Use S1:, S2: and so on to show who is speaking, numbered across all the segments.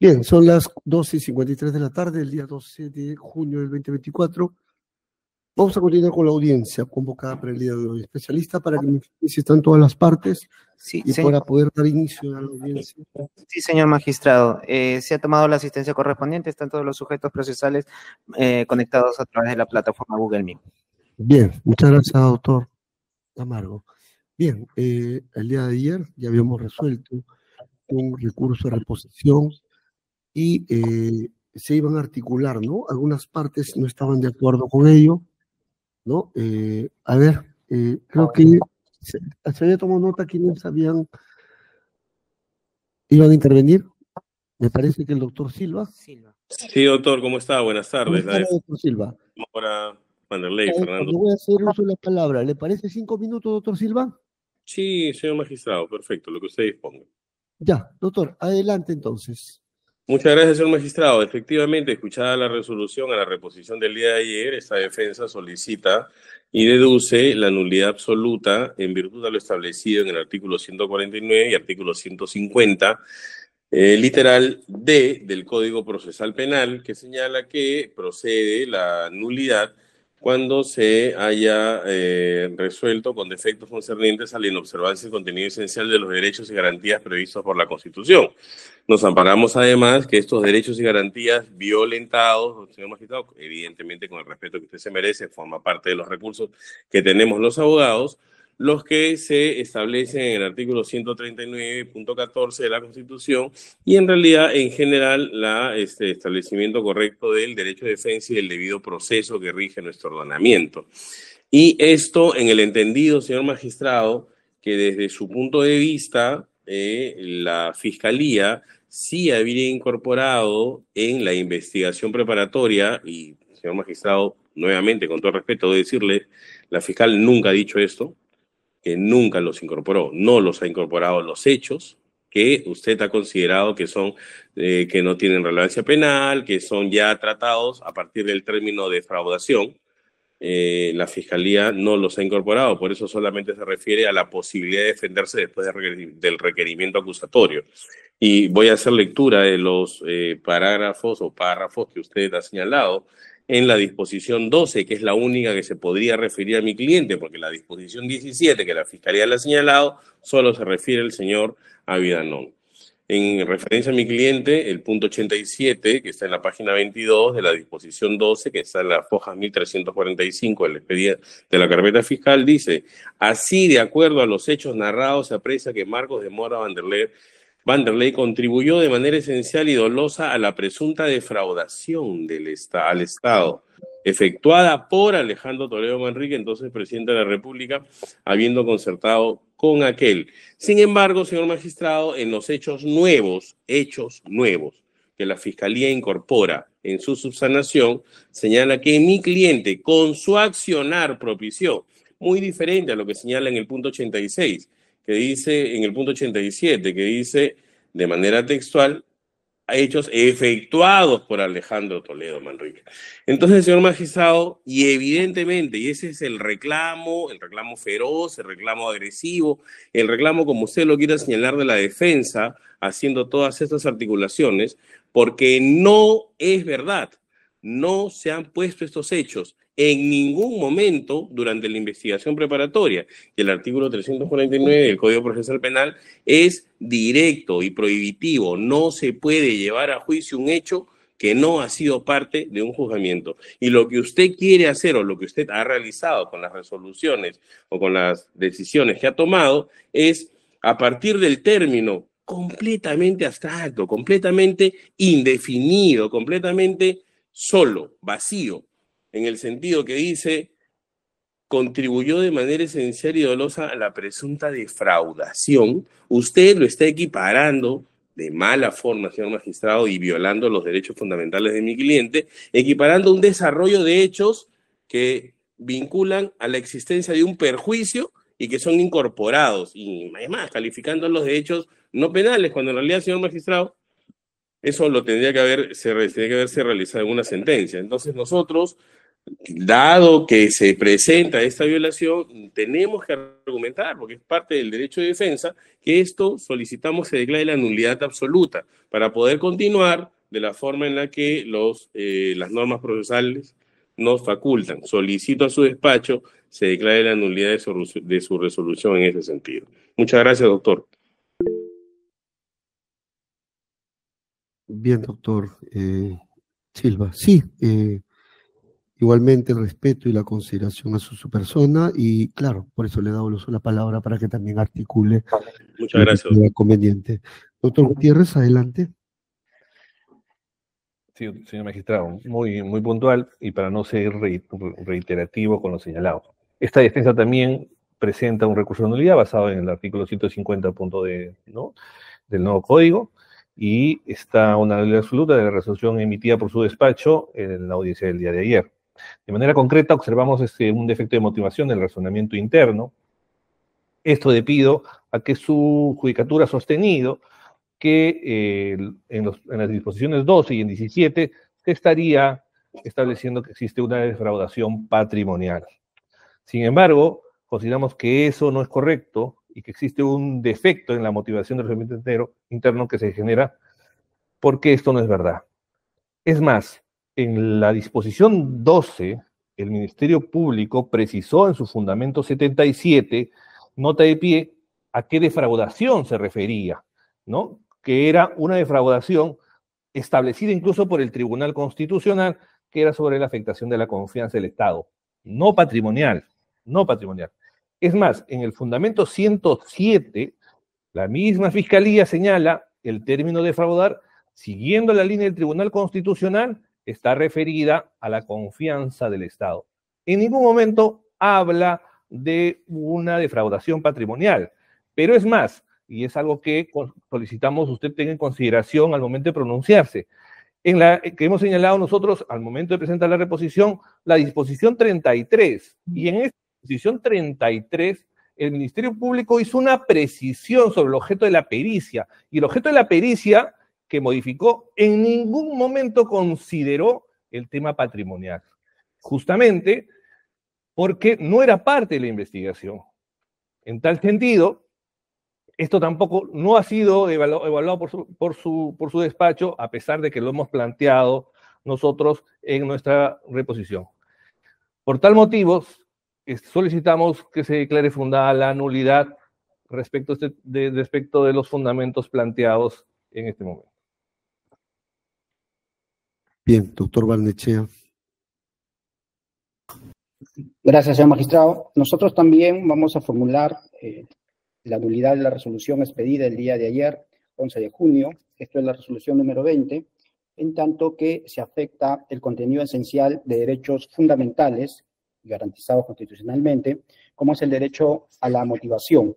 S1: Bien, son las 12:53 de la tarde, el día 12 de junio del 2024. Vamos a continuar con la audiencia convocada para el día de hoy. Especialista para que me informe si están todas las partes
S2: Sí,
S1: y para poder dar inicio a la audiencia.
S2: sí, señor magistrado. Se ha tomado la asistencia correspondiente, están todos los sujetos procesales conectados a través de la plataforma Google Meet.
S1: Bien, muchas gracias, doctor Camargo. Bien, el día de ayer ya habíamos resuelto un recurso de reposición y se iban a articular, ¿no? Algunas partes no estaban de acuerdo con ello, ¿no? Creo que se había tomado nota quienes iban a intervenir. Me parece que el doctor Silva.
S3: Sí, doctor, ¿cómo está? Buenas tardes.
S1: Buenas tardes, doctor Silva.
S3: Ahora, Vanderlei, Fernando.
S1: Le voy a hacer uso de la palabra. ¿Le parece 5 minutos, doctor Silva?
S3: Sí, señor magistrado, perfecto, lo que usted disponga.
S1: Ya, doctor, adelante entonces.
S3: Muchas gracias, señor magistrado. Efectivamente, escuchada la resolución a la reposición del día de ayer, esta defensa solicita y deduce la nulidad absoluta en virtud de lo establecido en el artículo 149 y artículo 150, literal D del Código Procesal Penal, que señala que procede la nulidad cuando se haya resuelto con defectos concernientes a la inobservancia del contenido esencial de los derechos y garantías previstos por la Constitución. Nos amparamos además que estos derechos y garantías violentados, señor magistrado, evidentemente con el respeto que usted se merece, forma parte de los recursos que tenemos los abogados, los que se establecen en el artículo 139.14 de la Constitución y en realidad en general establecimiento correcto del derecho de defensa y del debido proceso que rige nuestro ordenamiento. Y esto en el entendido, señor magistrado, que desde su punto de vista la Fiscalía sí habría incorporado en la investigación preparatoria, y señor magistrado, nuevamente, con todo respeto, debo decirle, la fiscal nunca ha dicho esto, que nunca los incorporó, no los ha incorporado los hechos que usted ha considerado que son, que no tienen relevancia penal, que son ya tratados a partir del término de defraudación. La Fiscalía no los ha incorporado, por eso solamente se refiere a la posibilidad de defenderse después del requerimiento acusatorio. Y voy a hacer lectura de los parágrafos o párrafos que usted ha señalado en la disposición 12, que es la única que se podría referir a mi cliente, porque la disposición 17, que la Fiscalía le ha señalado, solo se refiere al señor Avidanón. En referencia a mi cliente, el punto 87, que está en la página 22 de la disposición 12, que está en las hojas 1345 del expediente de la carpeta fiscal, dice: así, de acuerdo a los hechos narrados, se aprecia que Marcos de Mora Vanderlei contribuyó de manera esencial y dolosa a la presunta defraudación al Estado, efectuada por Alejandro Toledo Manrique, entonces presidente de la República, habiendo concertado con aquel. Sin embargo, señor magistrado, en los hechos nuevos que la Fiscalía incorpora en su subsanación, señala que mi cliente, con su accionar, propició, muy diferente a lo que señala en el punto 86, que dice, en el punto 87, que dice de manera textual, hechos efectuados por Alejandro Toledo Manrique. Entonces, señor magistrado, y evidentemente, y ese es el reclamo feroz, el reclamo agresivo, el reclamo como usted lo quiera señalar de la defensa, haciendo todas estas articulaciones, porque no es verdad, no se han puesto estos hechos en ningún momento durante la investigación preparatoria. Y el artículo 349 del Código Procesal Penal es directo y prohibitivo. No se puede llevar a juicio un hecho que no ha sido parte de un juzgamiento. Y lo que usted quiere hacer o lo que usted ha realizado con las resoluciones o con las decisiones que ha tomado es, a partir del término completamente abstracto, completamente indefinido, completamente solo, vacío, en el sentido que dice, contribuyó de manera esencial y dolosa a la presunta defraudación, usted lo está equiparando de mala forma, señor magistrado, y violando los derechos fundamentales de mi cliente, equiparando un desarrollo de hechos que vinculan a la existencia de un perjuicio y que son incorporados, y además calificando los de hechos no penales, cuando en realidad, señor magistrado, eso lo tendría que haberse realizado en una sentencia. Entonces nosotros Dado que se presenta esta violación, tenemos que argumentar, porque es parte del derecho de defensa, que esto solicitamos se declare la nulidad absoluta para poder continuar de la forma en la que las normas procesales nos facultan. Solicito a su despacho se declare la nulidad de su resolución en ese sentido. Muchas gracias, doctor.
S1: Bien, doctor Silva. Sí, igualmente el respeto y la consideración a su persona y claro, por eso le he dado el uso de la palabra para que también articule
S3: Muchas gracias,
S1: lo conveniente. Doctor Gutiérrez, adelante.
S4: Sí, señor magistrado, muy puntual y para no ser reiterativo con lo señalado. Esta defensa también presenta un recurso de nulidad basado en el artículo 150.d, ¿no?, del nuevo código, y está una nulidad absoluta de la resolución emitida por su despacho en la audiencia del día de ayer. De manera concreta, observamos un defecto de motivación del razonamiento interno. Esto debido a que su judicatura ha sostenido que en las disposiciones 12 y en 17 se estaría estableciendo que existe una defraudación patrimonial. Sin embargo, consideramos que eso no es correcto y que existe un defecto en la motivación del razonamiento interno que se genera porque esto no es verdad. Es más, en la disposición 12, el Ministerio Público precisó en su fundamento 77, nota de pie, a qué defraudación se refería, ¿no?, que era una defraudación establecida incluso por el Tribunal Constitucional, que era sobre la afectación de la confianza del Estado, no patrimonial, no patrimonial. Es más, en el fundamento 107, la misma Fiscalía señala el término defraudar, siguiendo la línea del Tribunal Constitucional, está referida a la confianza del Estado. En ningún momento habla de una defraudación patrimonial, pero es más, y es algo que solicitamos usted tenga en consideración al momento de pronunciarse. Que hemos señalado nosotros al momento de presentar la reposición, la disposición 33, y en esta disposición 33, el Ministerio Público hizo una precisión sobre el objeto de la pericia, y el objeto de la pericia que modificó en ningún momento consideró el tema patrimonial, justamente porque no era parte de la investigación. En tal sentido, esto tampoco no ha sido evaluado por su despacho, a pesar de que lo hemos planteado nosotros en nuestra reposición. Por tal motivo, solicitamos que se declare fundada la nulidad respecto de los fundamentos planteados en este momento.
S1: Bien, doctor Barnechea.
S5: Gracias, señor magistrado. Nosotros también vamos a formular la nulidad de la resolución expedida el día de ayer, 11 de junio. Esto es la resolución número 20, en tanto que se afecta el contenido esencial de derechos fundamentales garantizados constitucionalmente, como es el derecho a la motivación.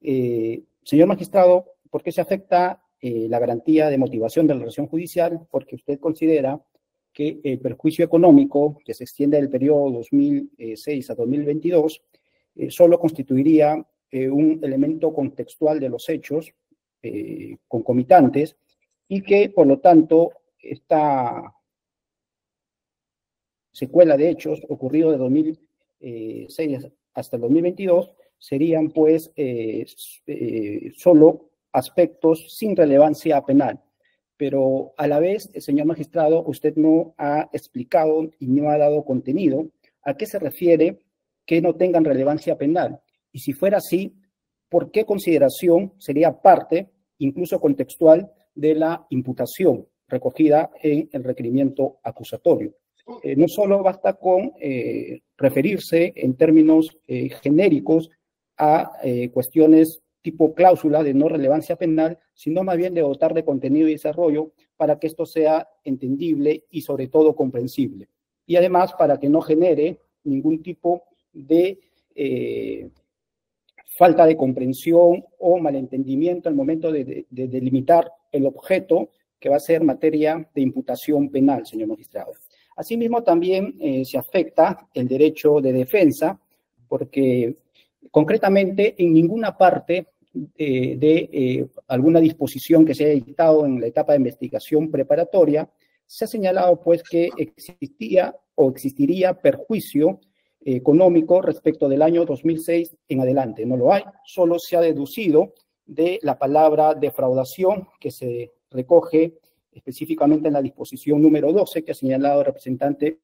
S5: Señor magistrado, ¿por qué se afecta la garantía de motivación de la relación judicial? Porque usted considera que el perjuicio económico, que se extiende del periodo 2006 a 2022, solo constituiría un elemento contextual de los hechos concomitantes y que, por lo tanto, esta secuela de hechos ocurrido de 2006 hasta el 2022 serían, pues, solo aspectos sin relevancia penal. Pero a la vez, señor magistrado, usted no ha explicado y no ha dado contenido a qué se refiere que no tengan relevancia penal. Y si fuera así, ¿por qué consideración sería parte, incluso contextual, de la imputación recogida en el requerimiento acusatorio? No solo basta con referirse en términos genéricos a cuestiones tipo cláusula de no relevancia penal, sino más bien de dotar de contenido y desarrollo para que esto sea entendible y sobre todo comprensible. Y además para que no genere ningún tipo de falta de comprensión o malentendimiento al momento de delimitar el objeto que va a ser materia de imputación penal, señor magistrado. Asimismo, también se afecta el derecho de defensa, porque concretamente en ninguna parte de alguna disposición que se haya dictado en la etapa de investigación preparatoria se ha señalado pues que existía o existiría perjuicio económico respecto del año 2006 en adelante. No lo hay, solo se ha deducido de la palabra defraudación que se recoge específicamente en la disposición número 12 que ha señalado el representante.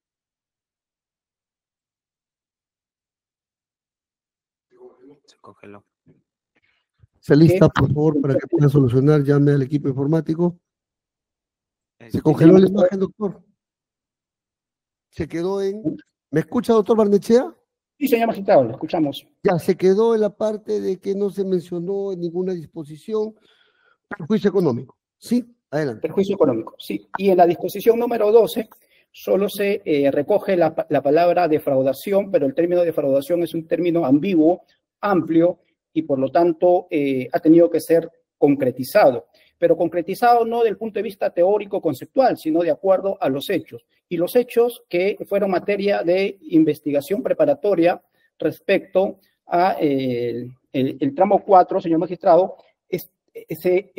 S2: Se congeló.
S1: ¿Se lista, por favor, para que pueda solucionar? Llame al equipo informático. Se congeló la imagen, doctor. Se quedó en... ¿Me escucha, doctor Barnechea?
S5: Sí, señor magistrado, lo escuchamos.
S1: Ya, se quedó en la parte de que no se mencionó en ninguna disposición perjuicio económico. ¿Sí? Adelante.
S5: Perjuicio económico, sí. Y en la disposición número 12 solo se recoge la palabra defraudación, pero el término defraudación es un término ambiguo, amplio, y por lo tanto ha tenido que ser concretizado. Pero concretizado no del punto de vista teórico conceptual, sino de acuerdo a los hechos. Y los hechos que fueron materia de investigación preparatoria respecto a el tramo 4, señor magistrado, se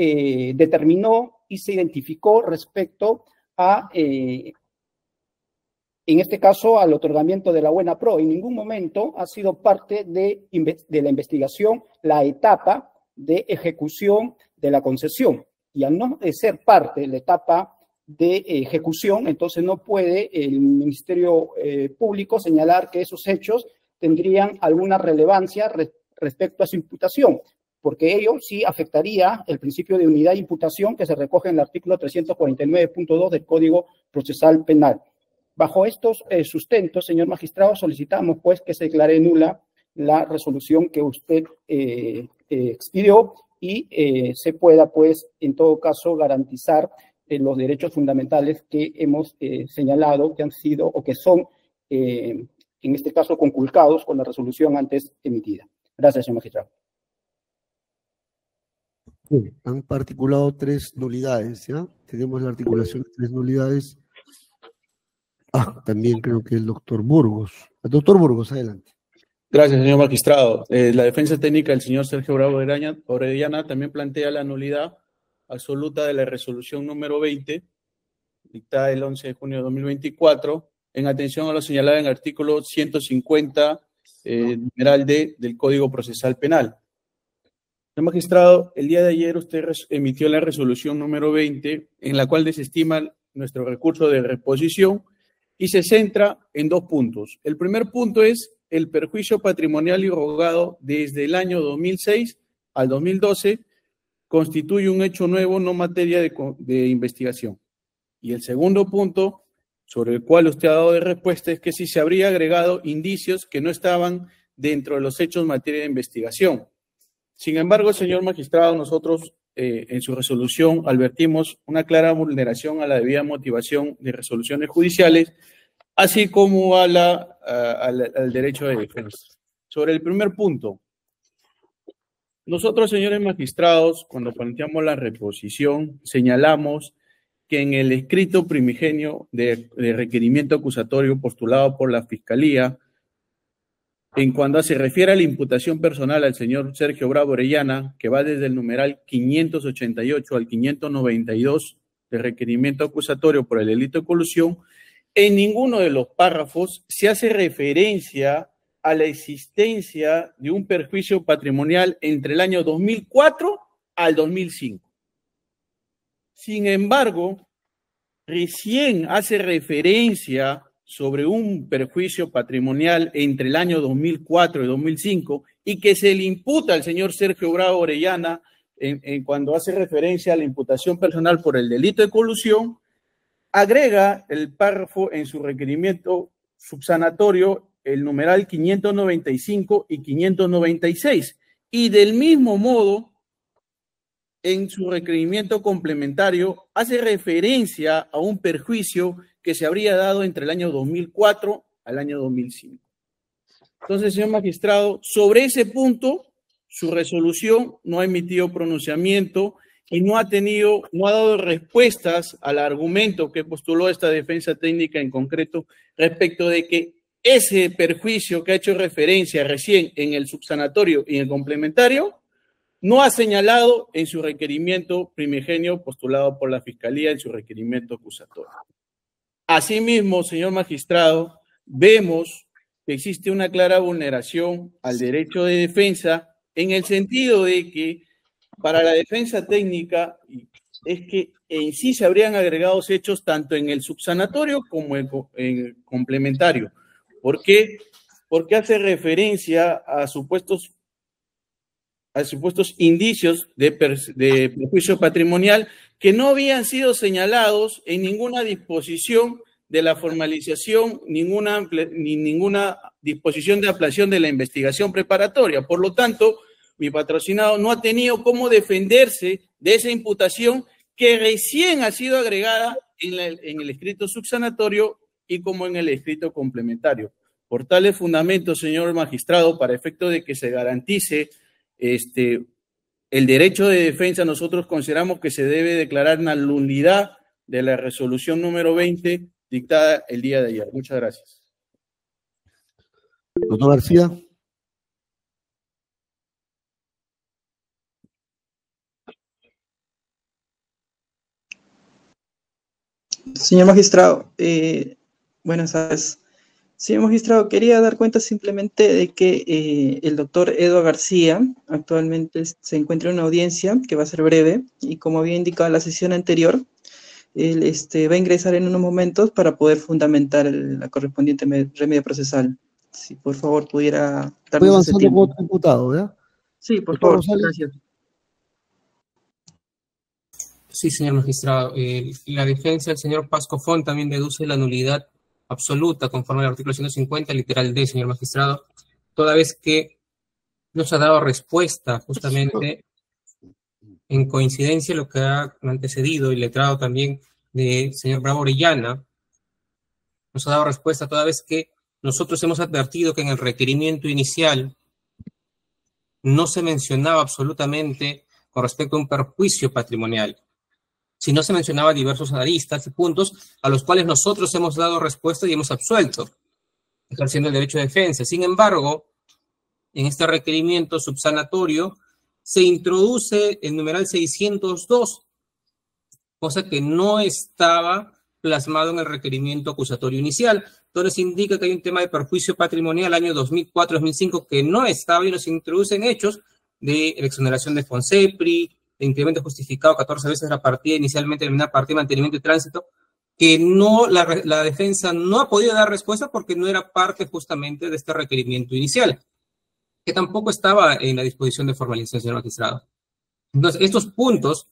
S5: determinó y se identificó respecto a, en este caso, al otorgamiento de la buena pro. En ningún momento ha sido parte de la investigación la etapa de ejecución de la concesión. Y al no ser parte de la etapa de ejecución, entonces no puede el Ministerio Público señalar que esos hechos tendrían alguna relevancia respecto a su imputación, porque ello sí afectaría el principio de unidad de imputación que se recoge en el artículo 349.2 del Código Procesal Penal. Bajo estos sustentos, señor magistrado, solicitamos pues que se declare nula la resolución que usted expidió y se pueda, pues, en todo caso, garantizar los derechos fundamentales que hemos señalado que han sido o que son, en este caso, conculcados con la resolución antes emitida. Gracias, señor magistrado.
S1: Bien, han particulado 3 nulidades, ¿ya? Tenemos la articulación de 3 nulidades. También creo que el doctor Burgos. El doctor Burgos, adelante.
S6: Gracias, señor magistrado. La defensa técnica del señor Sergio Bravo Orellana también plantea la nulidad absoluta de la resolución número 20, dictada el 11 de junio de 2024, en atención a lo señalado en el artículo 150, numeral D, del Código Procesal Penal. Señor magistrado, el día de ayer usted emitió la resolución número 20, en la cual desestima nuestro recurso de reposición y se centra en 2 puntos. El primer punto es el perjuicio patrimonial irrogado desde el año 2006 al 2012 constituye un hecho nuevo, no materia de investigación. Y el segundo punto, sobre el cual usted ha dado de respuesta, es que si se habría agregado indicios que no estaban dentro de los hechos materia de investigación. Sin embargo, señor magistrado, nosotros en su resolución advertimos una clara vulneración a la debida motivación de resoluciones judiciales, así como al derecho de defensa. Sobre el primer punto, nosotros, señores magistrados, cuando planteamos la reposición, señalamos que en el escrito primigenio de requerimiento acusatorio postulado por la Fiscalía, en cuando se refiere a la imputación personal al señor Sergio Bravo Orellana, que va desde el numeral 588 al 592 de requerimiento acusatorio por el delito de colusión, en ninguno de los párrafos se hace referencia a la existencia de un perjuicio patrimonial entre el año 2004 al 2005. Sin embargo, recién hace referencia sobre un perjuicio patrimonial entre el año 2004 y 2005 y que se le imputa al señor Sergio Bravo Orellana cuando hace referencia a la imputación personal por el delito de colusión, agrega el párrafo en su requerimiento subsanatorio el numeral 595 y 596 y del mismo modo en su requerimiento complementario hace referencia a un perjuicio que se habría dado entre el año 2004 al año 2005. Entonces, señor magistrado, sobre ese punto, su resolución no ha emitido pronunciamiento y no ha dado respuestas al argumento que postuló esta defensa técnica en concreto respecto de que ese perjuicio que ha hecho referencia recién en el subsanatorio y en el complementario no ha señalado en su requerimiento primigenio postulado por la Fiscalía en su requerimiento acusatorio. Asimismo, señor magistrado, vemos que existe una clara vulneración al derecho de defensa en el sentido de que para la defensa técnica es que en sí se habrían agregado hechos tanto en el subsanatorio como en el complementario. ¿Por qué? Porque hace referencia a supuestos indicios de perjuicio patrimonial que no habían sido señalados en ninguna disposición de la formalización, ni ninguna disposición de ampliación de la investigación preparatoria. Por lo tanto, mi patrocinado no ha tenido cómo defenderse de esa imputación que recién ha sido agregada en el escrito subsanatorio y como en el escrito complementario. Por tales fundamentos, señor magistrado, para efecto de que se garantice el derecho de defensa, nosotros consideramos que se debe declarar una nulidad de la resolución número 20 dictada el día de ayer. Muchas gracias.
S1: Doctor García.
S7: Señor magistrado, buenas tardes. Señor magistrado, quería dar cuenta simplemente de que el doctor Edo García actualmente se encuentra en una audiencia que va a ser breve y como había indicado en la sesión anterior, él va a ingresar en unos momentos para poder fundamentar la correspondiente remedio procesal. Si por favor pudiera darnos ese tiempo.
S1: Con otro diputado, ¿verdad?
S7: Sí, por favor, gracias.
S8: Sí, señor magistrado. La defensa del señor Pascofón también deduce la nulidad absoluta conforme al artículo 150, literal D, señor magistrado, toda vez que nos ha dado respuesta justamente en coincidencia lo que ha antecedido y letrado también del señor Bravo Orellana, nos ha dado respuesta toda vez que nosotros hemos advertido que en el requerimiento inicial no se mencionaba absolutamente con respecto a un perjuicio patrimonial, sino se mencionaba diversos aristas y puntos a los cuales nosotros hemos dado respuesta y hemos absuelto, ejerciendo el derecho de defensa. Sin embargo, en este requerimiento subsanatorio se introduce el numeral 602, cosa que no estaba plasmado en el requerimiento acusatorio inicial. Entonces indica que hay un tema de perjuicio patrimonial año 2004-2005 que no estaba y nos introduce en hechos de exoneración de Fonsepri, de incremento justificado 14 veces la partida inicialmente determinada partida de mantenimiento y tránsito, que no la defensa no ha podido dar respuesta porque no era parte justamente de este requerimiento inicial, que tampoco estaba en la disposición de formalización, señor magistrado. Entonces, estos puntos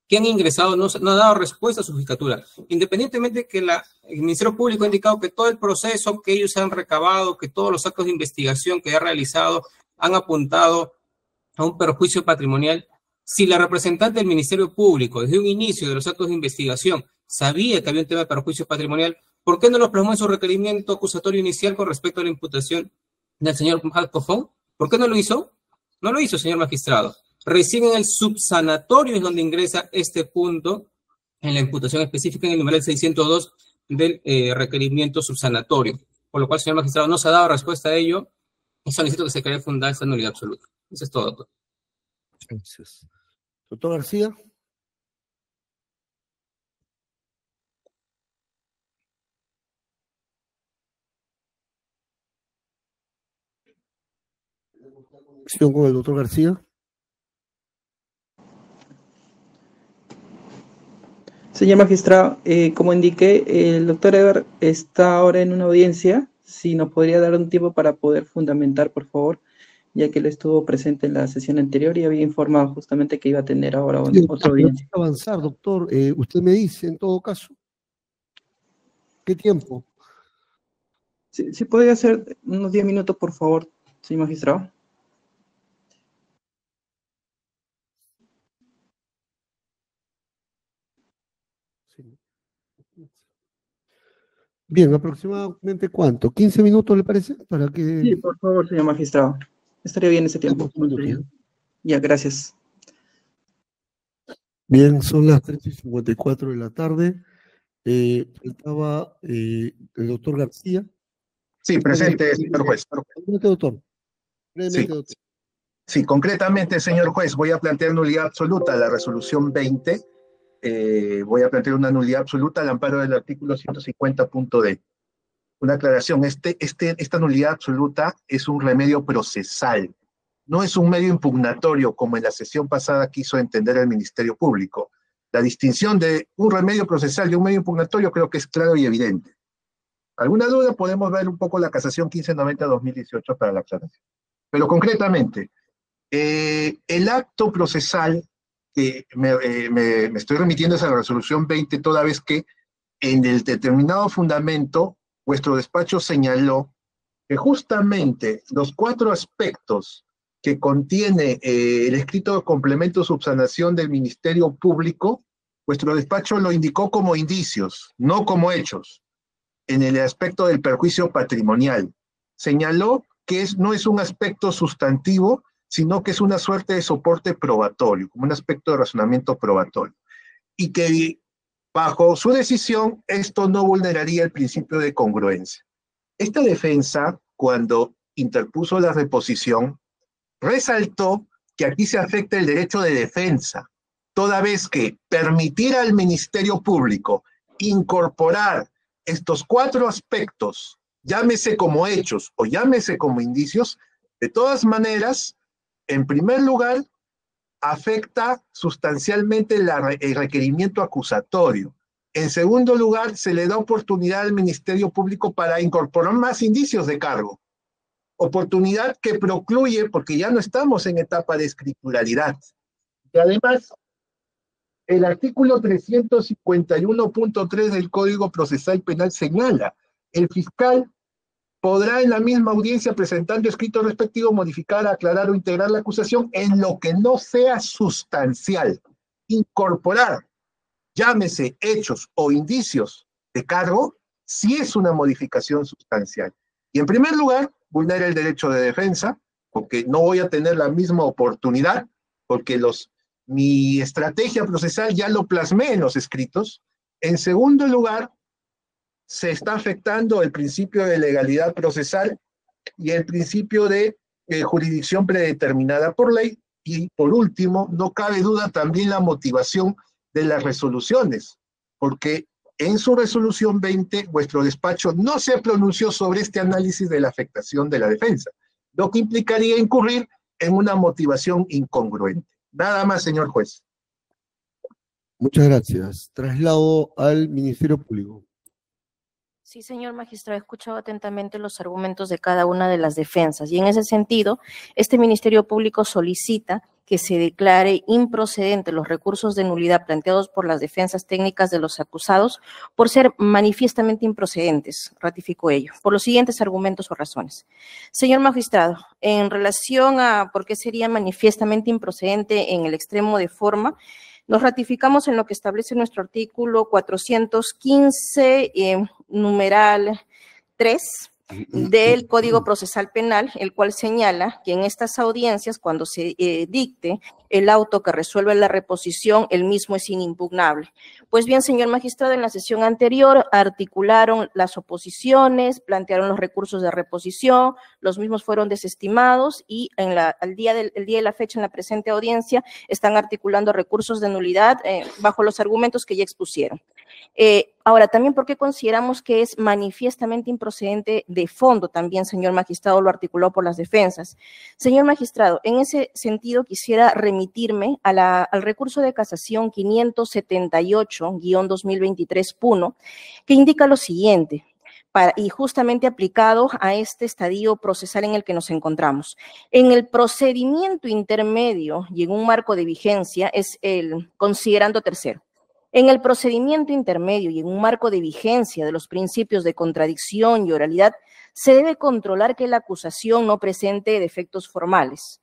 S8: que han ingresado no han dado respuesta a su judicatura, independientemente de que el Ministerio Público ha indicado que todo el proceso que ellos han recabado, que todos los actos de investigación que ha realizado han apuntado a un perjuicio patrimonial. Si la representante del Ministerio Público, desde un inicio de los actos de investigación, sabía que había un tema de perjuicio patrimonial, ¿por qué no lo plasmó en su requerimiento acusatorio inicial con respecto a la imputación del señor Pascofón? ¿Por qué no lo hizo? No lo hizo, señor magistrado. Recién en el subsanatorio es donde ingresa este punto en la imputación específica en el numeral 602 del requerimiento subsanatorio. Por lo cual, señor magistrado, no se ha dado respuesta a ello y solicito que se cree fundada esta nulidad absoluta. Eso es todo, doctor.
S1: Gracias. Doctor García. Conexión con el doctor García.
S7: Señor magistrado, como indiqué, el doctor Eber está ahora en una audiencia. Si nos podría dar un tiempo para poder fundamentar, por favor, ya que él estuvo presente en la sesión anterior y había informado justamente que iba a tener ahora otra audiencia.
S1: Avanzar, doctor. Usted me dice, en todo caso, ¿qué tiempo?
S7: Sí, podría ser unos 10 minutos, por favor, señor magistrado.
S1: Bien, aproximadamente ¿cuánto? ¿15 minutos le parece? Para que...
S7: Sí, por favor, señor magistrado. Estaría bien ese tiempo. Ya, gracias.
S1: Bien, son las 3:54 de la tarde. Faltaba el doctor García.
S9: Sí, presente, señor juez.
S1: Doctor.
S9: Sí.
S1: Doctor.
S9: Sí, concretamente, señor juez, voy a plantear nulidad absoluta a la resolución 20, voy a plantear una nulidad absoluta al amparo del artículo 150.d. Una aclaración, esta nulidad absoluta es un remedio procesal, no es un medio impugnatorio como en la sesión pasada quiso entender el Ministerio Público. La distinción de un remedio procesal y un medio impugnatorio creo que es claro y evidente. ¿Alguna duda? Podemos ver un poco la casación 1590-2018 para la aclaración. Pero concretamente, el acto procesal, que me estoy remitiendo a esa resolución 20, toda vez que en el determinado fundamento vuestro despacho señaló que justamente los 4 aspectos que contiene el escrito de complemento de subsanación del Ministerio Público, vuestro despacho lo indicó como indicios, no como hechos, en el aspecto del perjuicio patrimonial. Señaló que no es un aspecto sustantivo, sino que es una suerte de soporte probatorio, como un aspecto de razonamiento probatorio. Y que bajo su decisión, esto no vulneraría el principio de congruencia. Esta defensa, cuando interpuso la reposición, resaltó que aquí se afecta el derecho de defensa, toda vez que permitir al Ministerio Público incorporar estos 4 aspectos, llámese como hechos o llámese como indicios, de todas maneras, en primer lugar, afecta sustancialmente el requerimiento acusatorio. En segundo lugar, se le da oportunidad al Ministerio Público para incorporar más indicios de cargo. Oportunidad que procluye, porque ya no estamos en etapa de escrituralidad. Y además, el artículo 351.3 del Código Procesal Penal señala, el fiscal podrá en la misma audiencia presentando escrito respectivo modificar, aclarar o integrar la acusación en lo que no sea sustancial. Incorporar, llámese hechos o indicios de cargo, si es una modificación sustancial. Y en primer lugar, vulnera el derecho de defensa, porque no voy a tener la misma oportunidad, porque mi estrategia procesal ya lo plasmé en los escritos. En segundo lugar, se está afectando el principio de legalidad procesal y el principio de jurisdicción predeterminada por ley. Y por último, no cabe duda también la motivación de las resoluciones, porque en su resolución 20, vuestro despacho no se pronunció sobre este análisis de la afectación de la defensa, lo que implicaría incurrir en una motivación incongruente. Nada más, señor juez.
S1: Muchas gracias. Traslado al Ministerio Público.
S10: Sí, señor magistrado, he escuchado atentamente los argumentos de cada una de las defensas y en ese sentido, este Ministerio Público solicita que se declare improcedente los recursos de nulidad planteados por las defensas técnicas de los acusados por ser manifiestamente improcedentes, ratifico ello, por los siguientes argumentos o razones. Señor magistrado, en relación a por qué sería manifiestamente improcedente en el extremo de forma, nos ratificamos en lo que establece nuestro artículo 415, numeral 3, del Código Procesal Penal, el cual señala que en estas audiencias, cuando se dicte el auto que resuelve la reposición, el mismo es inimpugnable. Pues bien, señor magistrado, en la sesión anterior articularon las oposiciones, plantearon los recursos de reposición, los mismos fueron desestimados y el día de la fecha, en la presente audiencia, están articulando recursos de nulidad bajo los argumentos que ya expusieron. Ahora, también porque consideramos que es manifiestamente improcedente de fondo también, señor magistrado, lo articuló por las defensas. Señor magistrado, en ese sentido quisiera remitirme al recurso de casación 578-2023-1, que indica lo siguiente, y justamente aplicado a este estadio procesal en el que nos encontramos. En el procedimiento intermedio y en un marco de vigencia es el considerando tercero. En el procedimiento intermedio y en un marco de vigencia de los principios de contradicción y oralidad, se debe controlar que la acusación no presente defectos formales.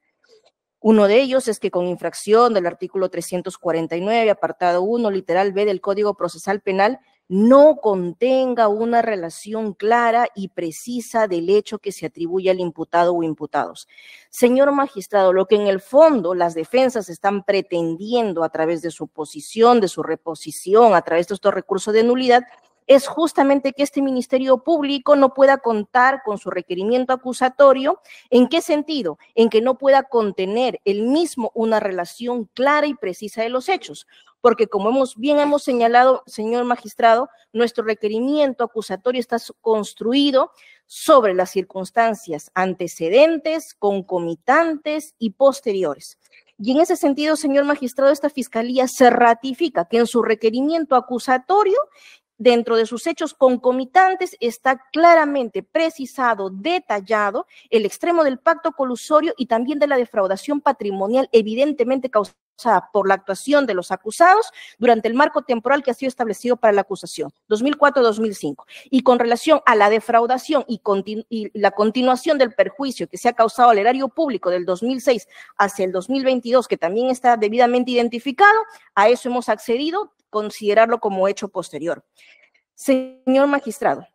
S10: Uno de ellos es que con infracción del artículo 349, apartado 1, literal B del Código Procesal Penal, no contenga una relación clara y precisa del hecho que se atribuye al imputado o imputados. Señor magistrado, lo que en el fondo las defensas están pretendiendo a través de su oposición, de su reposición, a través de estos recursos de nulidad, es justamente que este Ministerio Público no pueda contar con su requerimiento acusatorio. ¿En qué sentido? En que no pueda contener el mismo una relación clara y precisa de los hechos. Porque como hemos señalado, señor magistrado, nuestro requerimiento acusatorio está construido sobre las circunstancias antecedentes, concomitantes y posteriores. Y en ese sentido, señor magistrado, esta Fiscalía se ratifica que en su requerimiento acusatorio, dentro de sus hechos concomitantes, está claramente precisado, detallado, el extremo del pacto colusorio y también de la defraudación patrimonial evidentemente causada por la actuación de los acusados durante el marco temporal que ha sido establecido para la acusación, 2004-2005. Y con relación a la defraudación y la continuación del perjuicio que se ha causado al erario público del 2006 hacia el 2022, que también está debidamente identificado, a eso hemos accedido, considerarlo como hecho posterior. Señor magistrado,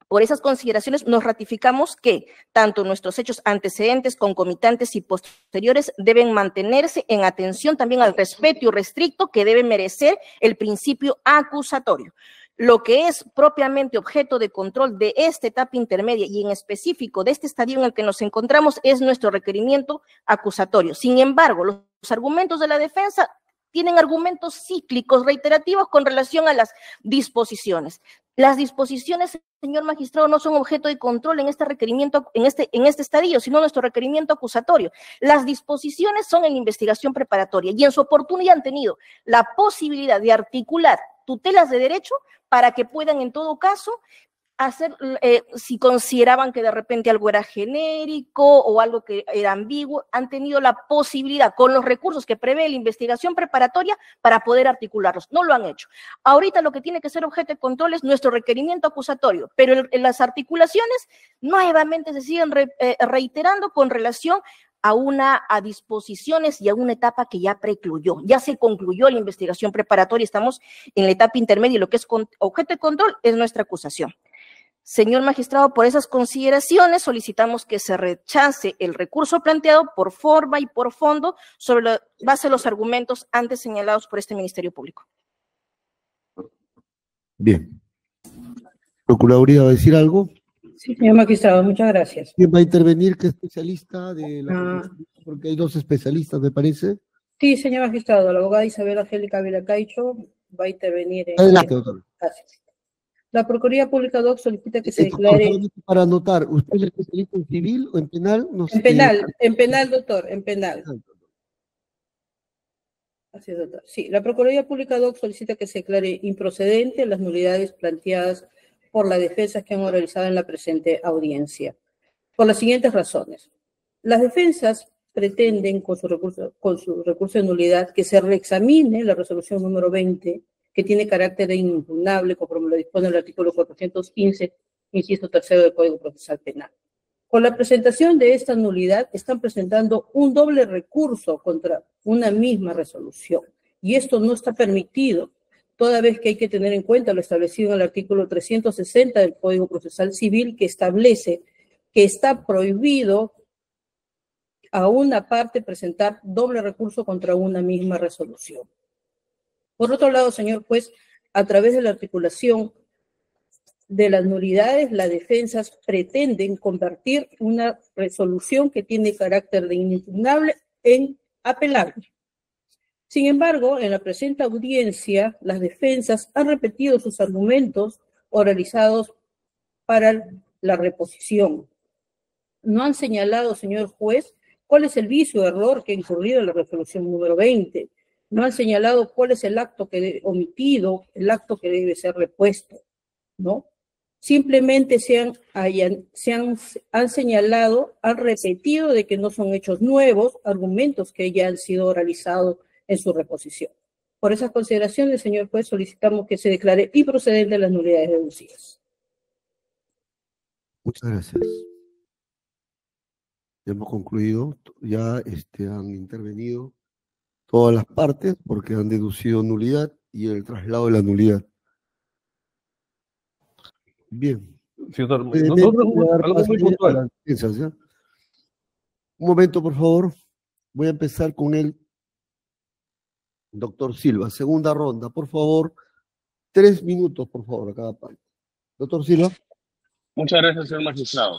S10: por esas consideraciones nos ratificamos que tanto nuestros hechos antecedentes, concomitantes y posteriores deben mantenerse en atención también al respeto irrestricto que debe merecer el principio acusatorio. Lo que es propiamente objeto de control de esta etapa intermedia y en específico de este estadio en el que nos encontramos es nuestro requerimiento acusatorio. Sin embargo, los argumentos de la defensa tienen argumentos cíclicos, reiterativos con relación a las disposiciones. Las disposiciones, señor magistrado, no son objeto de control en este requerimiento, en este estadio, sino nuestro requerimiento acusatorio. Las disposiciones son en la investigación preparatoria y en su oportunidad han tenido la posibilidad de articular tutelas de derecho para que puedan, en todo caso, hacer, si consideraban que de repente algo era genérico o algo que era ambiguo, han tenido la posibilidad con los recursos que prevé la investigación preparatoria para poder articularlos. No lo han hecho. Ahorita lo que tiene que ser objeto de control es nuestro requerimiento acusatorio, pero en las articulaciones nuevamente se siguen reiterando con relación a disposiciones y a una etapa que ya precluyó. Ya se concluyó la investigación preparatoria, estamos en la etapa intermedia y lo que es objeto de control es nuestra acusación. Señor magistrado, por esas consideraciones solicitamos que se rechace el recurso planteado por forma y por fondo sobre la base de los argumentos antes señalados por este Ministerio Público.
S1: Bien. ¿Procuraduría va a decir algo?
S11: Sí, señor magistrado, muchas gracias.
S1: ¿Quién va a intervenir? ¿Qué especialista de la porque hay dos especialistas, me parece?
S11: Sí, señor magistrado, la abogada Isabel Angélica Vilacaicho va a intervenir.
S1: Adelante, doctor.
S11: Gracias. La Procuraduría Pública DOC solicita que se declare...
S1: Para anotar, ¿usted es especialista en civil o en penal? No sé.
S11: En penal, doctor, en penal. Así es, doctor. Sí, la Procuraduría Pública DOC solicita que se declare improcedente las nulidades planteadas por las defensas que han realizado en la presente audiencia, por las siguientes razones. Las defensas pretenden, con su recurso de nulidad, que se reexamine la resolución número 20, que tiene carácter de inimpugnable, como lo dispone el artículo 415, inciso tercero del Código Procesal Penal. Con la presentación de esta nulidad, están presentando un doble recurso contra una misma resolución, y esto no está permitido, toda vez que hay que tener en cuenta lo establecido en el artículo 360 del Código Procesal Civil, que establece que está prohibido a una parte presentar doble recurso contra una misma resolución. Por otro lado, señor juez, a través de la articulación de las nulidades, las defensas pretenden convertir una resolución que tiene carácter de inimpugnable en apelable. Sin embargo, en la presente audiencia, las defensas han repetido sus argumentos oralizados para la reposición. No han señalado, señor juez, cuál es el vicio o error que ha incurrido en la resolución número 20. No han señalado cuál es el acto que omitido, el acto que debe ser repuesto, ¿no? Simplemente han señalado, han repetido de que no son hechos nuevos, argumentos que ya han sido oralizados en su reposición. Por esas consideraciones, señor juez, solicitamos que se declare improcedente las nulidades deducidas.
S1: Muchas gracias. Ya hemos concluido, ya han intervenido todas las partes porque han deducido nulidad y el traslado de la nulidad. Bien.
S4: Sí, doctor, algo muy puntual.
S1: Un momento, por favor. Voy a empezar con el doctor Silva. Segunda ronda, por favor. 3 minutos, por favor, a cada parte. Doctor Silva.
S3: Muchas gracias, señor magistrado.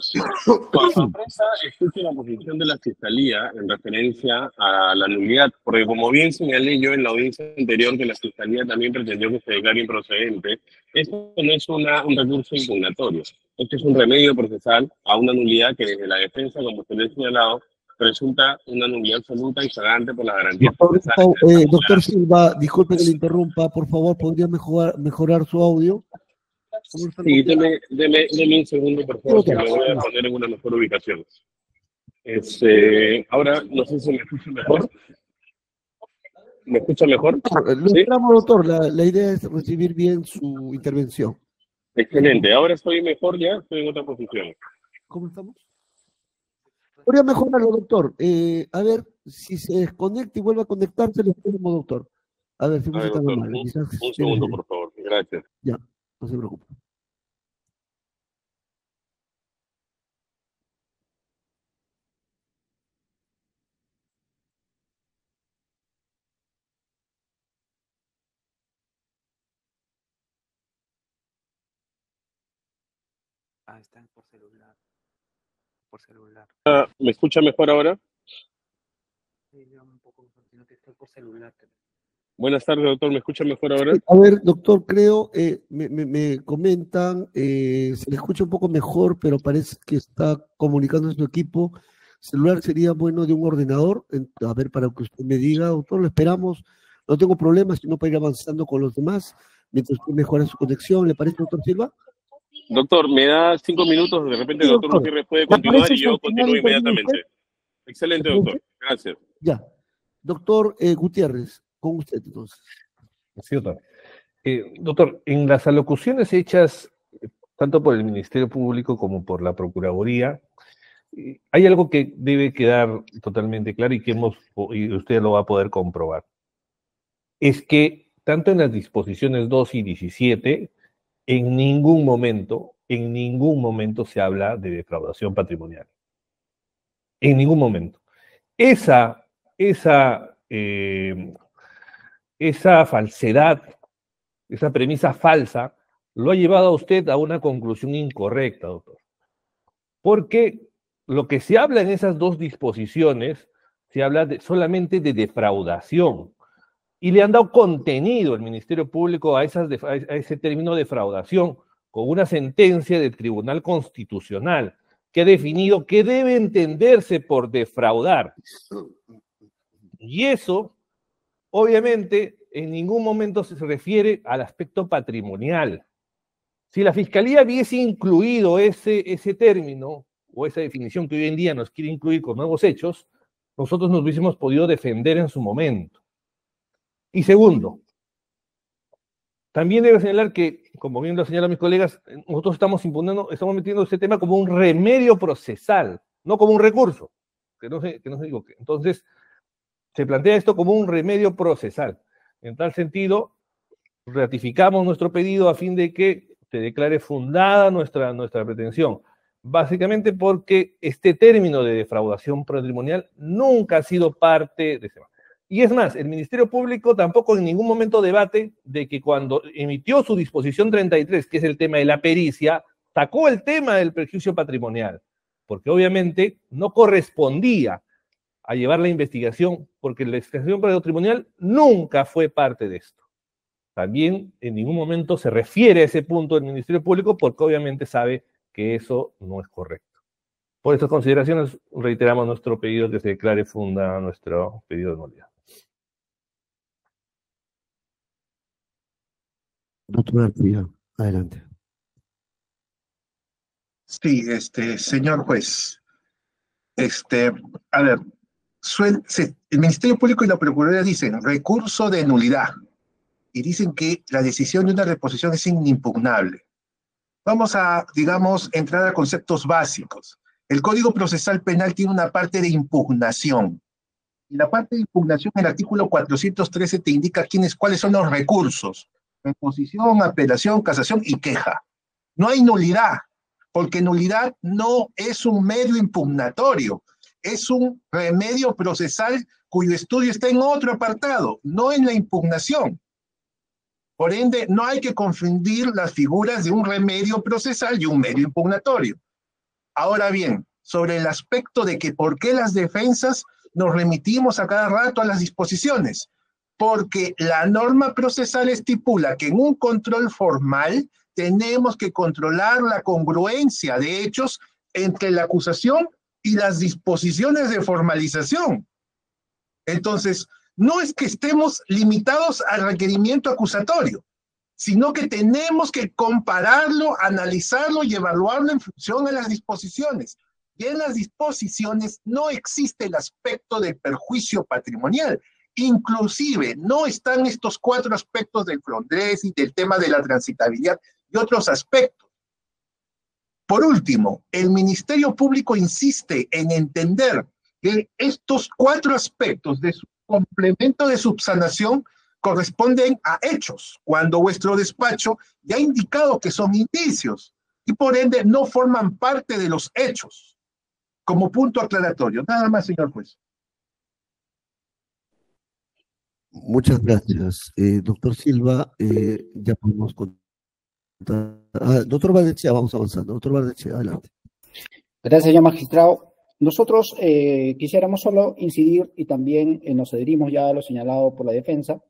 S3: Cuando la prensa escuche la posición de la Fiscalía en referencia a la nulidad, porque como bien señalé yo en la audiencia anterior que la Fiscalía también pretendió que se declare improcedente, esto no es un recurso impugnatorio. Esto es un remedio procesal a una nulidad que desde la defensa, como usted le ha señalado, resulta una nulidad absoluta y fragante por las garantías procesales.
S1: Doctor Silva, disculpe que le interrumpa, por favor, ¿podría mejorar su audio?
S3: Sí, deme un segundo, por favor, que me voy a poner en una mejor ubicación. Ahora, no sé si me escucha mejor. ¿Me escucha mejor?
S1: Lo esperamos, doctor. La idea es recibir bien su intervención.
S3: Excelente. Ahora estoy mejor ya, estoy en otra posición.
S1: ¿Cómo estamos? Podría mejorarlo, doctor. A ver, si se desconecta y vuelve a conectarse, le esperamos, doctor. A ver, si
S3: doctor, un segundo, por favor. Gracias.
S1: Ya, no se preocupe.
S2: Están por celular. Por celular.
S3: ¿Me escucha mejor ahora?
S2: Un poco mejor, sino que está por celular.
S3: Buenas tardes, doctor. ¿Me escucha mejor ahora?
S1: A ver, doctor, creo, me comentan, se le escucha un poco mejor, pero parece que está comunicando su equipo. Celular sería bueno de un ordenador. A ver, para que usted me diga, doctor, lo esperamos. No tengo problemas, sino para ir avanzando con los demás, mientras usted mejora su conexión. ¿Le parece, doctor Silva?
S3: Doctor, me da 5 minutos, de repente el doctor Gutiérrez puede continuar y yo continúo inmediatamente. Excelente, doctor. Gracias.
S1: Ya. Doctor Gutiérrez, con usted entonces.
S4: Sí, doctor. Doctor, en las alocuciones hechas tanto por el Ministerio Público como por la Procuraduría, hay algo que debe quedar totalmente claro y que y usted lo va a poder comprobar. Es que tanto en las disposiciones 2 y 17, en ningún momento se habla de defraudación patrimonial. En ningún momento. Esa falsedad, esa premisa falsa, lo ha llevado a usted a una conclusión incorrecta, doctor. Porque lo que se habla en esas dos disposiciones, se habla solamente de defraudación. Y le han dado contenido el Ministerio Público a ese término defraudación con una sentencia del Tribunal Constitucional que ha definido qué debe entenderse por defraudar. Y eso, obviamente, en ningún momento se refiere al aspecto patrimonial. Si la Fiscalía hubiese incluido ese término o esa definición que hoy en día nos quiere incluir con nuevos hechos, nosotros nos hubiésemos podido defender en su momento. Y segundo, también debo señalar que, como bien lo señalan mis colegas, nosotros estamos metiendo este tema como un remedio procesal, no como un recurso, que no se equivoque. Entonces, se plantea esto como un remedio procesal. En tal sentido, ratificamos nuestro pedido a fin de que se declare fundada nuestra pretensión, básicamente porque este término de defraudación patrimonial nunca ha sido parte de ese. Y es más, el Ministerio Público tampoco en ningún momento debate de que cuando emitió su disposición 33, que es el tema de la pericia, sacó el tema del perjuicio patrimonial, porque obviamente no correspondía a llevar la investigación, porque la investigación patrimonial nunca fue parte de esto. También en ningún momento se refiere a ese punto del Ministerio Público, porque obviamente sabe que eso no es correcto. Por estas consideraciones, reiteramos nuestro pedido que se declare funda nuestro pedido de nulidad.
S1: Doctor García, adelante.
S9: Sí, señor juez. A ver, el Ministerio Público y la Procuraduría dicen recurso de nulidad y dicen que la decisión de una reposición es inimpugnable. Vamos a, digamos, entrar a conceptos básicos. El Código Procesal Penal tiene una parte de impugnación. Y la parte de impugnación, el artículo 413 te indica cuáles son los recursos. Reposición, apelación, casación y queja. No hay nulidad, porque nulidad no es un medio impugnatorio, es un remedio procesal cuyo estudio está en otro apartado, no en la impugnación. Por ende, no hay que confundir las figuras de un remedio procesal y un medio impugnatorio. Ahora bien, sobre el aspecto de que por qué las defensas nos remitimos a cada rato a las disposiciones, porque la norma procesal estipula que en un control formal tenemos que controlar la congruencia de hechos entre la acusación y las disposiciones de formalización. Entonces, no es que estemos limitados al requerimiento acusatorio, sino que tenemos que compararlo, analizarlo y evaluarlo en función de las disposiciones. Y en las disposiciones no existe el aspecto del perjuicio patrimonial. Inclusive no están estos 4 aspectos del Flondres y del tema de la transitabilidad y otros aspectos. Por último, el Ministerio Público insiste en entender que estos 4 aspectos de su complemento de subsanación corresponden a hechos, cuando vuestro despacho ya ha indicado que son indicios y por ende no forman parte de los hechos. Como punto aclaratorio. Nada más, señor juez.
S1: Muchas gracias. Doctor Silva, ya podemos contar. Doctor Barnechea, vamos avanzando. Doctor Barnechea, adelante.
S5: Gracias, señor magistrado. Nosotros quisiéramos solo incidir y también nos adherimos ya a lo señalado por la defensa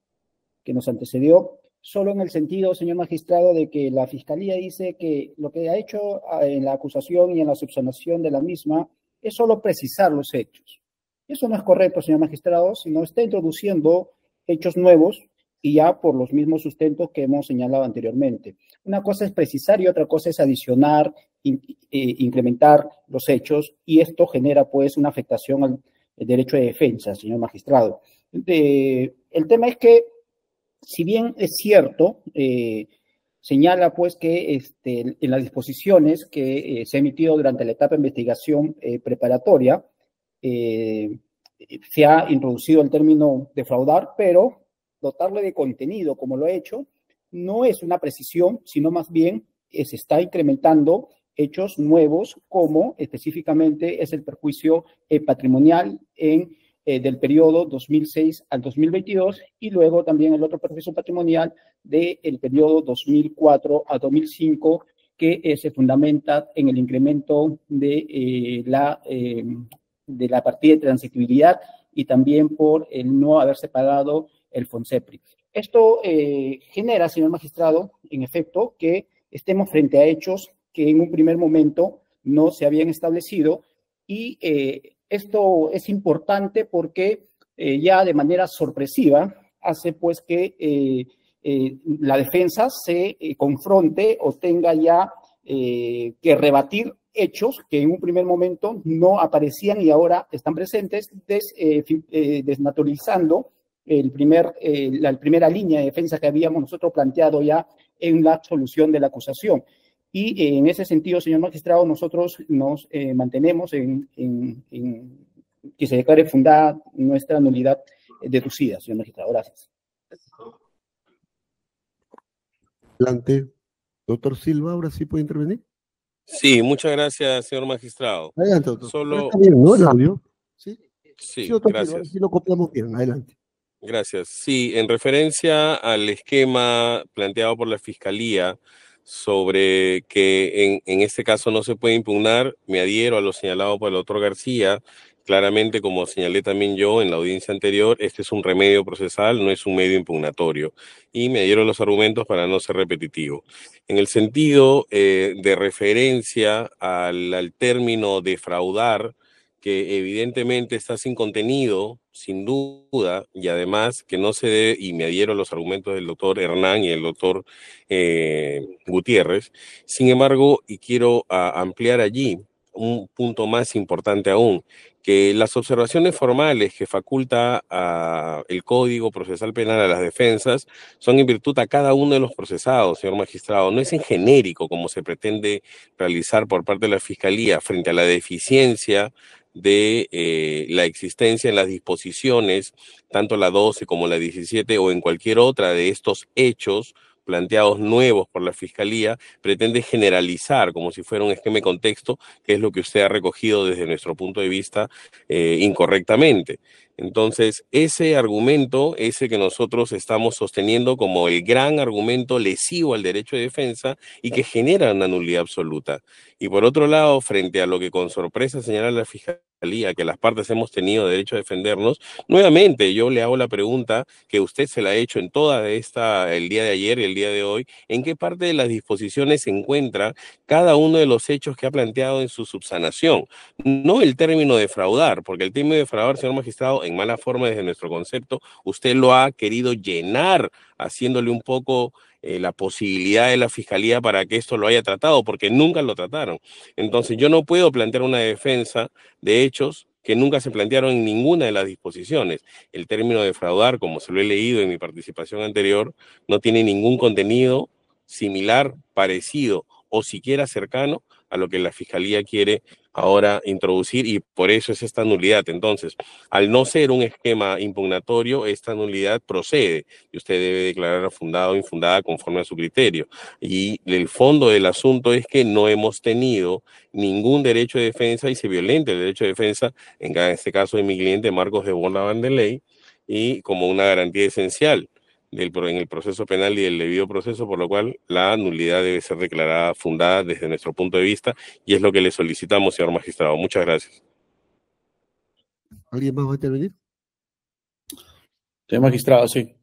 S5: que nos antecedió, solo en el sentido, señor magistrado, de que la Fiscalía dice que lo que ha hecho en la acusación y en la subsanación de la misma es solo precisar los hechos. Eso no es correcto, señor magistrado, sino está introduciendo hechos nuevos y ya por los mismos sustentos que hemos señalado anteriormente. Una cosa es precisar y otra cosa es adicionar, incrementar los hechos, y esto genera pues una afectación al derecho de defensa, señor magistrado. El tema es que, si bien es cierto, señala pues que en las disposiciones que se ha emitido durante la etapa de investigación preparatoria, se ha introducido el término defraudar, pero dotarle de contenido como lo ha hecho no es una precisión, sino más bien se está incrementando hechos nuevos, como específicamente es el perjuicio patrimonial del periodo 2006 al 2022 y luego también el otro perjuicio patrimonial del periodo 2004 a 2005 que se fundamenta en el incremento de la partida de transitibilidad y también por el no haberse pagado el FONSEPRI. Esto genera, señor magistrado, en efecto, que estemos frente a hechos que en un primer momento no se habían establecido y esto es importante porque ya de manera sorpresiva hace pues que la defensa se confronte o tenga ya que rebatir hechos que en un primer momento no aparecían y ahora están presentes, desnaturalizando la primera línea de defensa que habíamos nosotros planteado ya en la solución de la acusación. Y en ese sentido, señor magistrado, nosotros nos mantenemos en que se declare fundada nuestra nulidad deducida, señor magistrado. Gracias.
S1: Adelante. Doctor Silva, ahora sí puede intervenir.
S3: Sí, muchas gracias, señor magistrado.
S1: Adelante, doctor.
S3: Solo...
S1: Está bien, ¿no? El audio. Sí,
S3: doctor
S1: gracias. Silva, ahora sí lo copiamos bien. Adelante.
S3: Gracias. Sí, en referencia al esquema planteado por la Fiscalía sobre que en este caso no se puede impugnar, me adhiero a lo señalado por el doctor García. Claramente, como señalé también yo en la audiencia anterior, este es un remedio procesal, no es un medio impugnatorio. Y me adhiero a los argumentos para no ser repetitivo. En el sentido de referencia al término defraudar, que evidentemente está sin contenido, sin duda, y además que no se debe, y me adhiero a los argumentos del doctor Hernán y el doctor Gutiérrez. Sin embargo, y quiero ampliar allí un punto más importante aún, que las observaciones formales que faculta el Código Procesal Penal a las defensas son en virtud a cada uno de los procesados, señor magistrado. No es en genérico como se pretende realizar por parte de la Fiscalía frente a la deficiencia de la existencia en las disposiciones, tanto la 12 como la 17 o en cualquier otra de estos hechos planteados nuevos por la Fiscalía, pretende generalizar como si fuera un esquema de contexto, que es lo que usted ha recogido desde nuestro punto de vista incorrectamente. Entonces, ese argumento, ese que nosotros estamos sosteniendo como el gran argumento lesivo al derecho de defensa y que genera una nulidad absoluta. Y por otro lado, frente a lo que con sorpresa señala la Fiscalía, que las partes hemos tenido derecho a defendernos, nuevamente yo le hago la pregunta que usted se la ha hecho en toda el día de ayer y el día de hoy, ¿en qué parte de las disposiciones se encuentra cada uno de los hechos que ha planteado en su subsanación? No el término defraudar, porque el término defraudar, señor magistrado, en mala forma desde nuestro concepto, usted lo ha querido llenar, haciéndole un poco la posibilidad de la Fiscalía para que esto lo haya tratado, porque nunca lo trataron. Entonces yo no puedo plantear una defensa de hechos que nunca se plantearon en ninguna de las disposiciones. El término defraudar, como se lo he leído en mi participación anterior, no tiene ningún contenido similar, parecido o siquiera cercano a lo que la Fiscalía quiere ahora introducir, y por eso es esta nulidad. Entonces, al no ser un esquema impugnatorio, esta nulidad procede y usted debe declarar fundada o infundada conforme a su criterio. Y el fondo del asunto es que no hemos tenido ningún derecho de defensa y se violenta el derecho de defensa, en este caso de mi cliente Marcos de Borla Vanderlei, y como una garantía esencial en el proceso penal y el debido proceso, por lo cual la nulidad debe ser declarada fundada desde nuestro punto de vista, y es lo que le solicitamos, señor magistrado. Muchas gracias.
S1: ¿Alguien más va a intervenir?
S6: Señor magistrado, sí.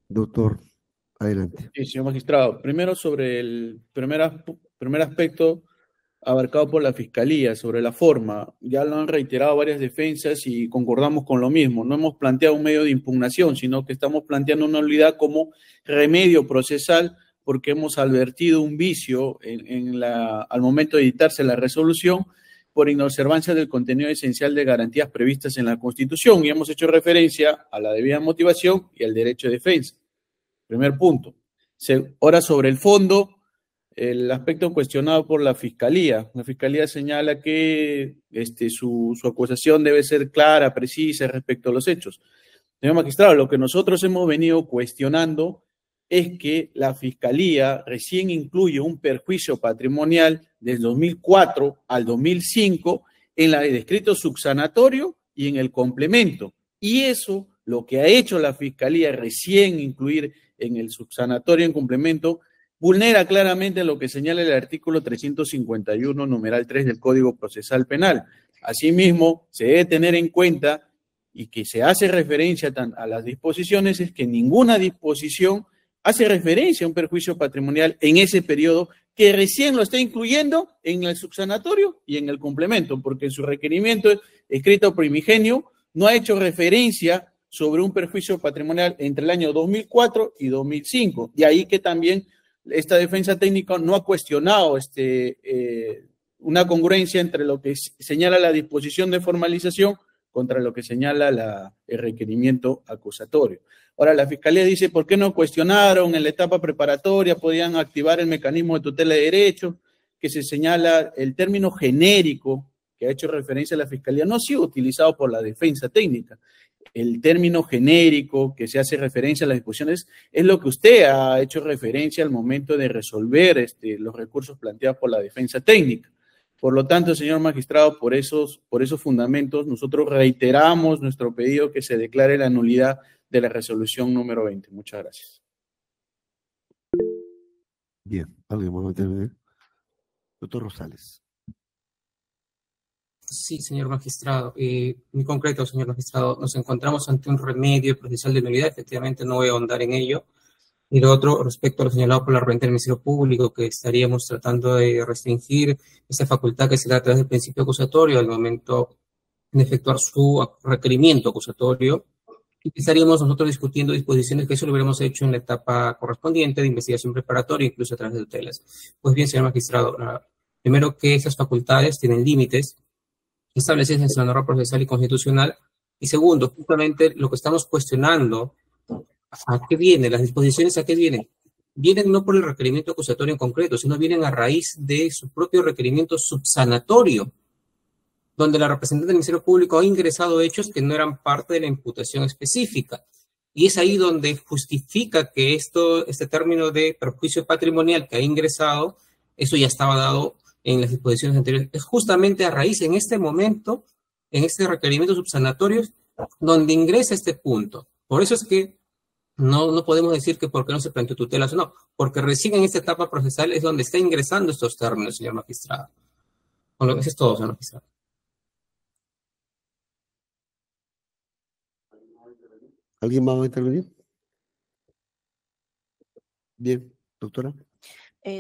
S1: Doctor, adelante.
S6: Sí, señor magistrado. Primero sobre el primer aspecto abarcado por la Fiscalía, sobre la forma. Ya lo han reiterado varias defensas y concordamos con lo mismo. No hemos planteado un medio de impugnación, sino que estamos planteando una nulidad como remedio procesal, porque hemos advertido un vicio al momento de dictarse la resolución por inobservancia del contenido esencial de garantías previstas en la Constitución, y hemos hecho referencia a la debida motivación y al derecho de defensa. Primer punto. Ahora, sobre el fondo, el aspecto cuestionado por la Fiscalía. La Fiscalía señala que su acusación debe ser clara, precisa respecto a los hechos. Señor magistrado, lo que nosotros hemos venido cuestionando es que la Fiscalía recién incluye un perjuicio patrimonial del 2004 al 2005 en la de descrito subsanatorio y en el complemento. Y eso, lo que ha hecho la Fiscalía recién incluir en el subsanatorio en complemento, vulnera claramente lo que señala el artículo 351, numeral 3 del Código Procesal Penal. Asimismo, se debe tener en cuenta, y que se hace referencia a las disposiciones, es que ninguna disposición hace referencia a un perjuicio patrimonial en ese periodo, que recién lo está incluyendo en el subsanatorio y en el complemento, porque en su requerimiento escrito primigenio no ha hecho referencia sobre un perjuicio patrimonial entre el año 2004 y 2005. De ahí que también esta defensa técnica no ha cuestionado una congruencia entre lo que señala la disposición de formalización contra lo que señala el requerimiento acusatorio. Ahora, la Fiscalía dice, ¿por qué no cuestionaron en la etapa preparatoria? Podían activar el mecanismo de tutela de derechos, que se señala el término genérico que ha hecho referencia a la Fiscalía, no ha sido utilizado por la defensa técnica. El término genérico que se hace referencia a las disposiciones es lo que usted ha hecho referencia al momento de resolver los recursos planteados por la defensa técnica. Por lo tanto, señor magistrado, por esos fundamentos, nosotros reiteramos nuestro pedido que se declare la nulidad de la resolución número 20. Muchas gracias.
S1: Bien, ¿alguien más va a intervenir? Doctor Rosales.
S8: Sí, señor magistrado. Muy concreto, señor magistrado. Nos encontramos ante un remedio procesal de nulidad. Efectivamente, no voy a ahondar en ello. Y lo otro, respecto a lo señalado por la renta del Ministerio Público, que estaríamos tratando de restringir esa facultad que se da a través del principio acusatorio al momento de efectuar su requerimiento acusatorio, y que estaríamos nosotros discutiendo disposiciones que eso lo hubiéramos hecho en la etapa correspondiente de investigación preparatoria, incluso a través de tutelas. Pues bien, señor magistrado, primero que esas facultades tienen límites establecidas en la norma procesal y constitucional, y segundo, justamente lo que estamos cuestionando, ¿a qué vienen? Las disposiciones, ¿a qué vienen? Vienen no por el requerimiento acusatorio en concreto, sino vienen a raíz de su propio requerimiento subsanatorio, donde la representante del Ministerio Público ha ingresado hechos que no eran parte de la imputación específica. Y es ahí donde justifica que este término de perjuicio patrimonial que ha ingresado, eso ya estaba dado en las disposiciones anteriores. Es justamente a raíz en este momento en este requerimiento subsanatorio donde ingresa este punto. Por eso es que no podemos decir que porque no se planteó tutelas o no, porque recién en esta etapa procesal es donde está ingresando estos términos, señor magistrado. Con lo que es todo, señor magistrado.
S1: ¿Alguien más va a intervenir? Bien, doctora.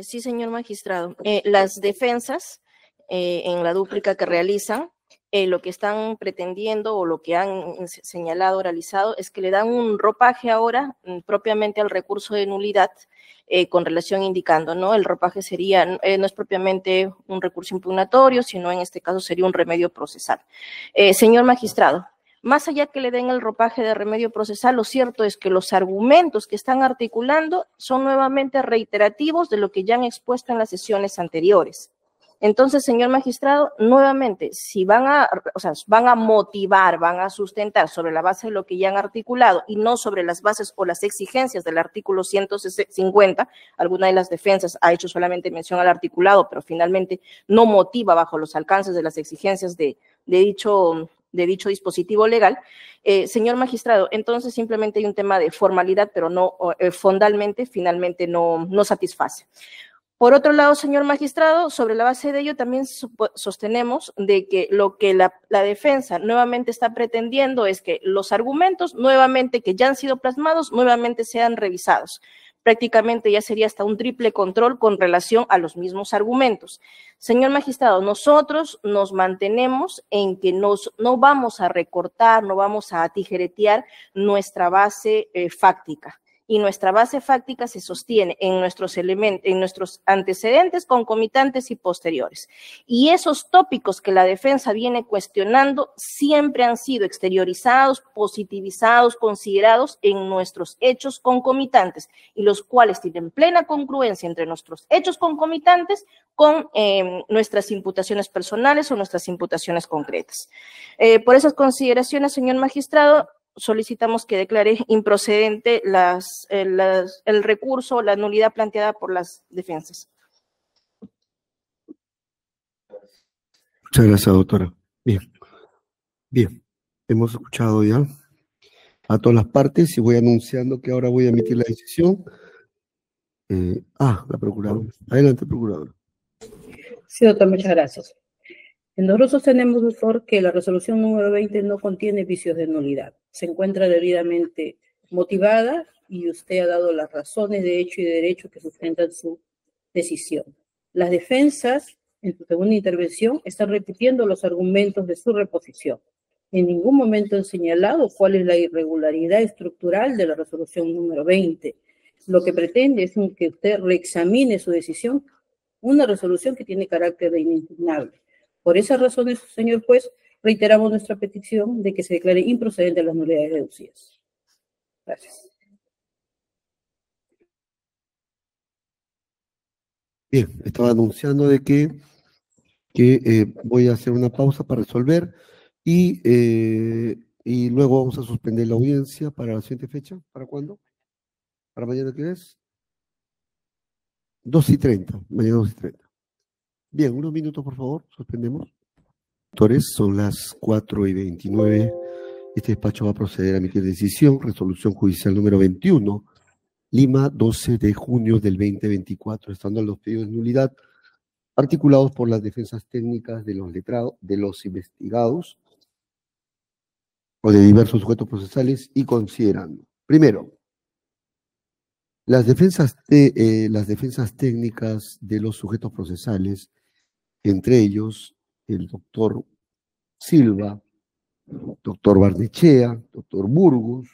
S10: Sí, señor magistrado. Las defensas en la dúplica que realizan, lo que están pretendiendo o lo que han señalado, oralizado, es que le dan un ropaje ahora propiamente al recurso de nulidad con relación indicando, ¿no? El ropaje sería, no es propiamente un recurso impugnatorio, sino en este caso sería un remedio procesal. Señor magistrado, más allá que le den el ropaje de remedio procesal, lo cierto es que los argumentos que están articulando son nuevamente reiterativos de lo que ya han expuesto en las sesiones anteriores. Entonces, señor magistrado, nuevamente, si van a motivar, van a sustentar sobre la base de lo que ya han articulado y no sobre las bases o las exigencias del artículo 150, alguna de las defensas ha hecho solamente mención al articulado, pero finalmente no motiva bajo los alcances de las exigencias de dicho dispositivo legal, señor magistrado, entonces simplemente hay un tema de formalidad, pero no fondalmente, finalmente no satisface. Por otro lado, señor magistrado, sobre la base de ello también sostenemos de que lo que la defensa nuevamente está pretendiendo es que los argumentos nuevamente que ya han sido plasmados nuevamente sean revisados. Prácticamente ya sería hasta un triple control con relación a los mismos argumentos. Señor magistrado, nosotros nos mantenemos en que no vamos a recortar, no vamos a tijeretear nuestra base fáctica. Y nuestra base fáctica se sostiene en nuestros antecedentes concomitantes y posteriores. Y esos tópicos que la defensa viene cuestionando siempre han sido exteriorizados, positivizados, considerados en nuestros hechos concomitantes, y los cuales tienen plena congruencia entre nuestros hechos concomitantes con nuestras imputaciones personales o nuestras imputaciones concretas. Por esas consideraciones, señor magistrado, solicitamos que declare improcedente el recurso, la nulidad planteada por las defensas.
S1: Muchas gracias, doctora. Bien, hemos escuchado ya a todas las partes y voy anunciando que ahora voy a emitir la decisión. La procuradora. Adelante, procuradora.
S11: Sí, doctor, muchas gracias. Nosotros sostenemos, doctor, que la resolución número 20 no contiene vicios de nulidad. Se encuentra debidamente motivada y usted ha dado las razones de hecho y de derecho que sustentan su decisión. Las defensas, en su segunda intervención, están repitiendo los argumentos de su reposición. En ningún momento han señalado cuál es la irregularidad estructural de la resolución número 20. Lo que pretende es que usted reexamine su decisión, una resolución que tiene carácter de inimpugnable. Por esas razones, señor juez, reiteramos nuestra petición de que se declare improcedente las nulidades deducidas. Gracias.
S1: Bien, estaba anunciando de que voy a hacer una pausa para resolver y luego vamos a suspender la audiencia para la siguiente fecha. ¿Para cuándo? ¿Para mañana qué es? 2:30, mañana 2:30. Bien, unos minutos, por favor, suspendemos. Doctores, son las 4:29. Este despacho va a proceder a emitir decisión, resolución judicial número 21, Lima, 12 de junio del 2024, estando los pedidos de nulidad articulados por las defensas técnicas de los letrados, de los investigados o de diversos sujetos procesales y considerando, primero, las defensas técnicas de los sujetos procesales, entre ellos el doctor Silva, doctor Barnechea, doctor Burgos,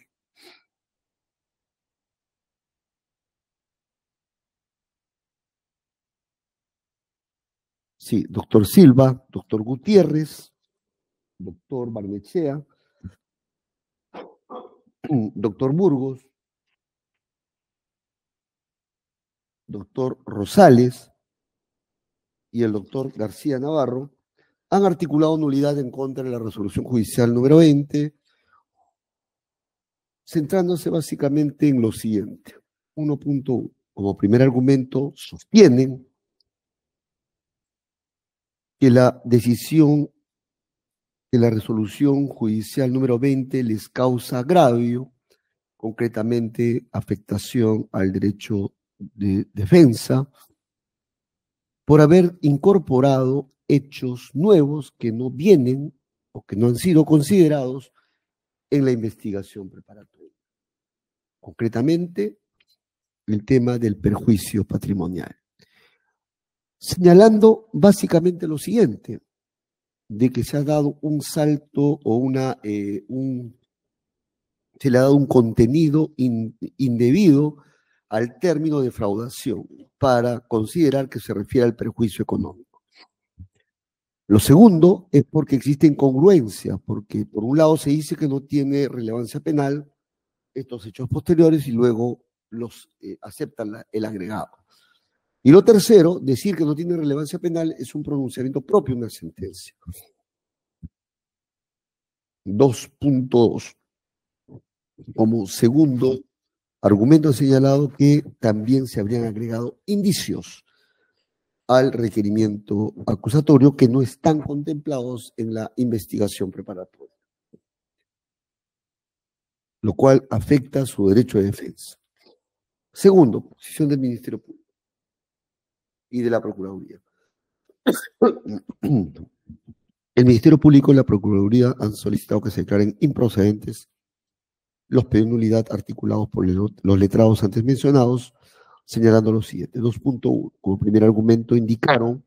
S1: sí, doctor Silva, doctor Gutiérrez, doctor Barnechea, doctor Burgos, doctor Rosales y el doctor García Navarro han articulado nulidad en contra de la resolución judicial número 20, centrándose básicamente en lo siguiente. 1.1. Como primer argumento, sostienen que la decisión que la resolución judicial número 20 les causa agravio, concretamente afectación al derecho de defensa, por haber incorporado hechos nuevos que no vienen o que no han sido considerados en la investigación preparatoria. Concretamente, el tema del perjuicio patrimonial. Señalando básicamente lo siguiente, de que se ha dado un salto o se le ha dado un contenido indebido al término defraudación para considerar que se refiere al perjuicio económico. Lo segundo es porque existe incongruencia, porque por un lado se dice que no tiene relevancia penal estos hechos posteriores y luego los aceptan el agregado. Y lo tercero, decir que no tiene relevancia penal es un pronunciamiento propio de una sentencia. 2.2. Como segundo argumento, han señalado que también se habrían agregado indicios al requerimiento acusatorio que no están contemplados en la investigación preparatoria, lo cual afecta su derecho de defensa. Segundo, posición del Ministerio Público y de la Procuraduría. El Ministerio Público y la Procuraduría han solicitado que se declaren improcedentes los pedidos de nulidad articulados por los letrados antes mencionados, señalando lo siguiente. 2.1. Como primer argumento indicaron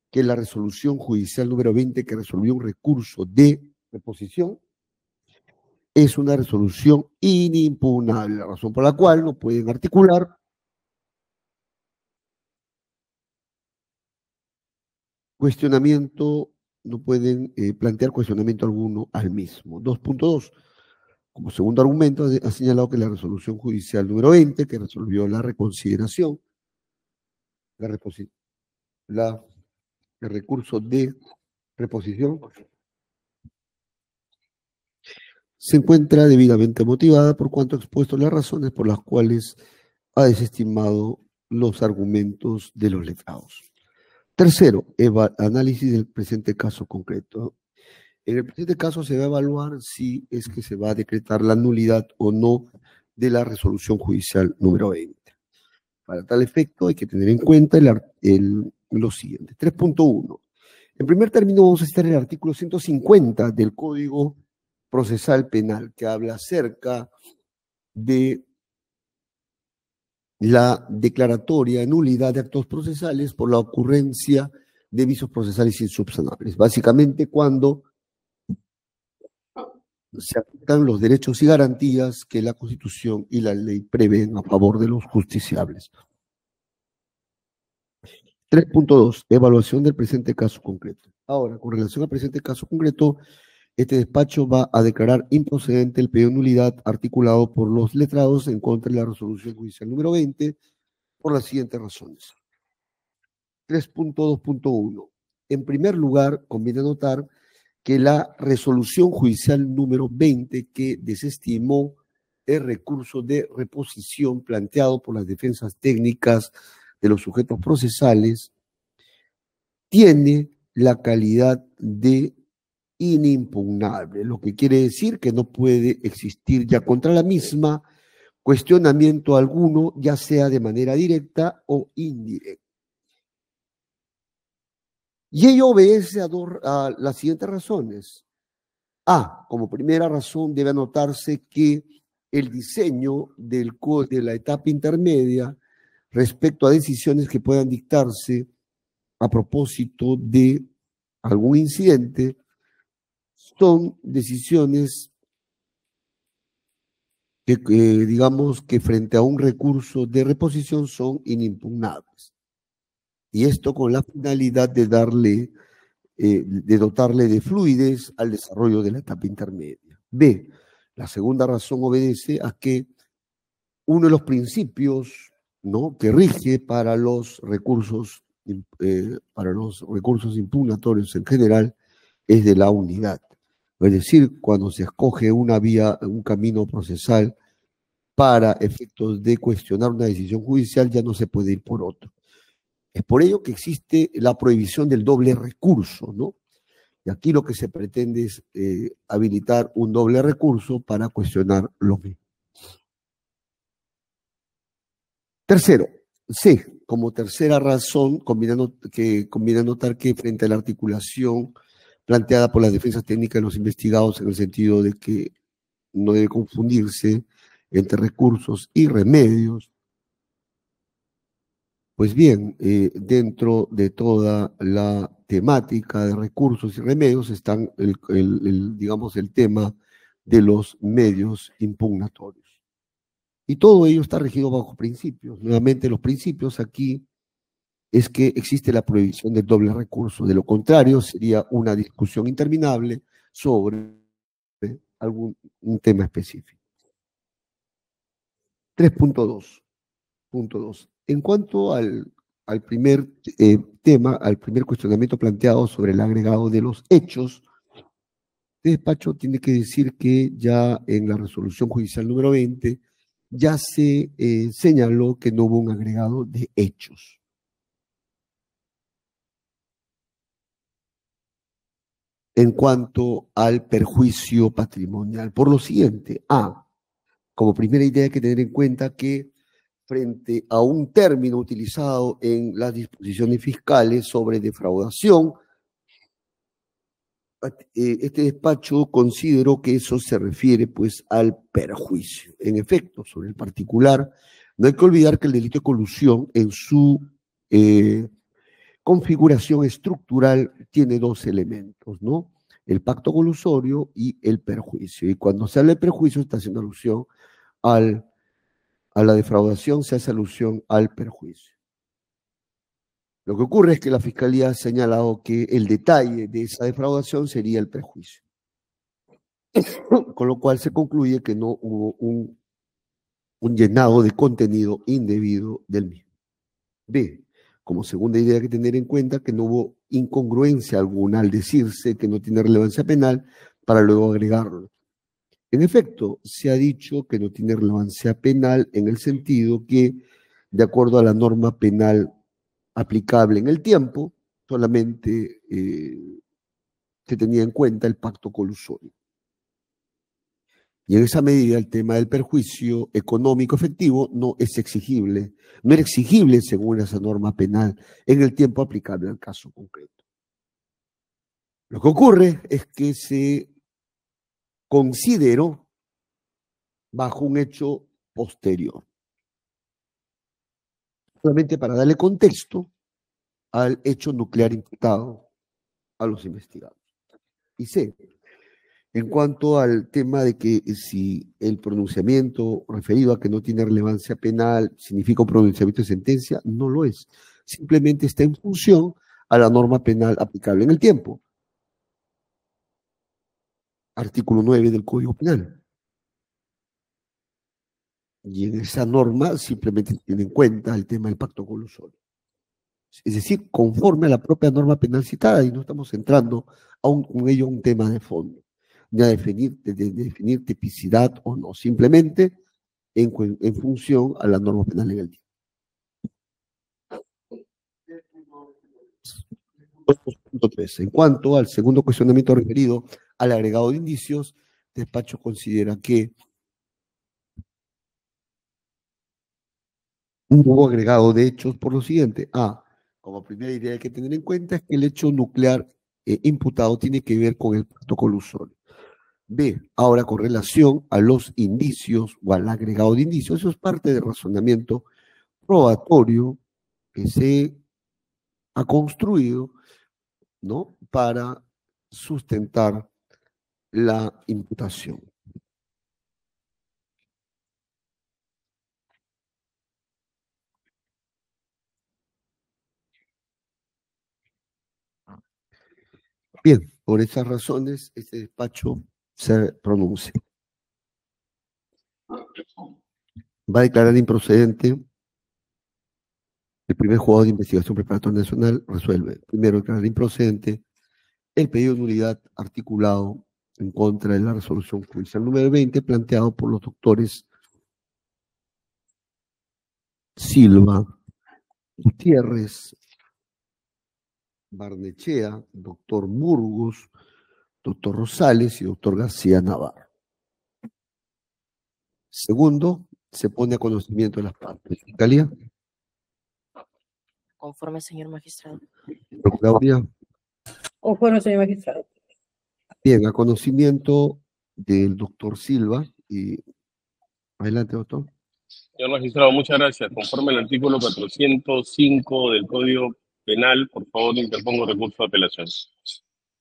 S1: que la resolución judicial número 20 que resolvió un recurso de reposición es una resolución inimpugnable, la razón por la cual no pueden articular cuestionamiento, no pueden plantear cuestionamiento alguno al mismo. 2.2. Como segundo argumento, ha señalado que la resolución judicial número 20, que resolvió la reconsideración, el recurso de reposición, se encuentra debidamente motivada por cuanto ha expuesto las razones por las cuales ha desestimado los argumentos de los letrados. Tercero, análisis del presente caso concreto. En el presente caso se va a evaluar si es que se va a decretar la nulidad o no de la resolución judicial número 20. Para tal efecto hay que tener en cuenta lo siguiente. 3.1. En primer término vamos a citar el artículo 150 del Código Procesal Penal, que habla acerca de la declaratoria de nulidad de actos procesales por la ocurrencia de vicios procesales insubsanables. Básicamente cuando se aplican los derechos y garantías que la Constitución y la ley prevén a favor de los justiciables. 3.2. Evaluación del presente caso concreto. Ahora, con relación al presente caso concreto, este despacho va a declarar improcedente el pedido de nulidad articulado por los letrados en contra de la resolución judicial número 20 por las siguientes razones. 3.2.1. En primer lugar, conviene notar que la resolución judicial número 20 que desestimó el recurso de reposición planteado por las defensas técnicas de los sujetos procesales tiene la calidad de inimpugnable, lo que quiere decir que no puede existir ya contra la misma cuestionamiento alguno, ya sea de manera directa o indirecta. Y ello obedece a las siguientes razones. Como primera razón debe anotarse que el diseño de la etapa intermedia respecto a decisiones que puedan dictarse a propósito de algún incidente son decisiones que digamos que frente a un recurso de reposición son inimpugnables. Y esto con la finalidad de dotarle de fluidez al desarrollo de la etapa intermedia. B, la segunda razón obedece a que uno de los principios, ¿no?, que rige para los recursos impugnatorios en general es de la unidad. Es decir, cuando se escoge una vía, un camino procesal para efectos de cuestionar una decisión judicial, ya no se puede ir por otro. Es por ello que existe la prohibición del doble recurso, ¿no? Y aquí lo que se pretende es habilitar un doble recurso para cuestionar lo mismo. Tercero, C, como tercera razón, conviene notar que frente a la articulación planteada por las defensas técnicas de los investigados en el sentido de que no debe confundirse entre recursos y remedios, pues bien, dentro de toda la temática de recursos y remedios están digamos, el tema de los medios impugnatorios. Y todo ello está regido bajo principios. Nuevamente, los principios aquí es que existe la prohibición del doble recurso. De lo contrario, sería una discusión interminable sobre un tema específico. 3.2. En cuanto al primer tema, al primer cuestionamiento planteado sobre el agregado de los hechos, este despacho tiene que decir que ya en la resolución judicial número 20 ya se señaló que no hubo un agregado de hechos. En cuanto al perjuicio patrimonial, por lo siguiente, como primera idea hay que tener en cuenta que frente a un término utilizado en las disposiciones fiscales sobre defraudación, este despacho consideró que eso se refiere pues al perjuicio. En efecto, sobre el particular, no hay que olvidar que el delito de colusión en su configuración estructural tiene dos elementos, ¿no? El pacto colusorio y el perjuicio. Y cuando se habla de perjuicio está haciendo alusión a la defraudación, se hace alusión al perjuicio. Lo que ocurre es que la Fiscalía ha señalado que el detalle de esa defraudación sería el perjuicio. Con lo cual se concluye que no hubo un llenado de contenido indebido del mismo. B, como segunda idea hay que tener en cuenta que no hubo incongruencia alguna al decirse que no tiene relevancia penal para luego agregarlo. En efecto, se ha dicho que no tiene relevancia penal en el sentido que, de acuerdo a la norma penal aplicable en el tiempo, solamente se tenía en cuenta el pacto colusorio. Y en esa medida el tema del perjuicio económico efectivo no es exigible, no era exigible según esa norma penal en el tiempo aplicable al caso concreto. Lo que ocurre es que se consideró bajo un hecho posterior. Solamente para darle contexto al hecho nuclear imputado a los investigados. Y C, en cuanto al tema de que si el pronunciamiento referido a que no tiene relevancia penal significa un pronunciamiento de sentencia, no lo es. Simplemente está en función a la norma penal aplicable en el tiempo. Artículo 9 del Código Penal. Y en esa norma simplemente tiene en cuenta el tema del pacto colusorio. Es decir, conforme a la propia norma penal citada, y no estamos entrando con ello a un tema de fondo, ni a definir tipicidad o no, simplemente en función a la norma penal en el tiempo. 2.3. En cuanto al segundo cuestionamiento referido al agregado de indicios, el despacho considera que no hubo agregado de hechos por lo siguiente. Como primera idea hay que tener en cuenta es que el hecho nuclear imputado tiene que ver con el pacto colusorio. B, ahora con relación a los indicios o al agregado de indicios, eso es parte del razonamiento probatorio que se ha construido, ¿no?, para sustentar la imputación. Bien, por esas razones, este despacho se pronuncia. Va a declarar improcedente el primer juzgado de investigación preparatoria nacional, resuelve. Primero, declarar improcedente el pedido de nulidad articulado en contra de la resolución judicial número 20 planteado por los doctores Silva, Gutiérrez, Barnechea, doctor Burgos, doctor Rosales y doctor García Navarro. Segundo, se pone a conocimiento de las partes. Fiscalía.
S10: Conforme, señor magistrado.
S1: Procuraduría.
S11: Conforme, señor magistrado.
S1: Bien, a conocimiento del doctor Silva. Y adelante, doctor.
S3: Señor magistrado, muchas gracias. Conforme al artículo 405 del Código Penal, por favor, interpongo recurso de apelación.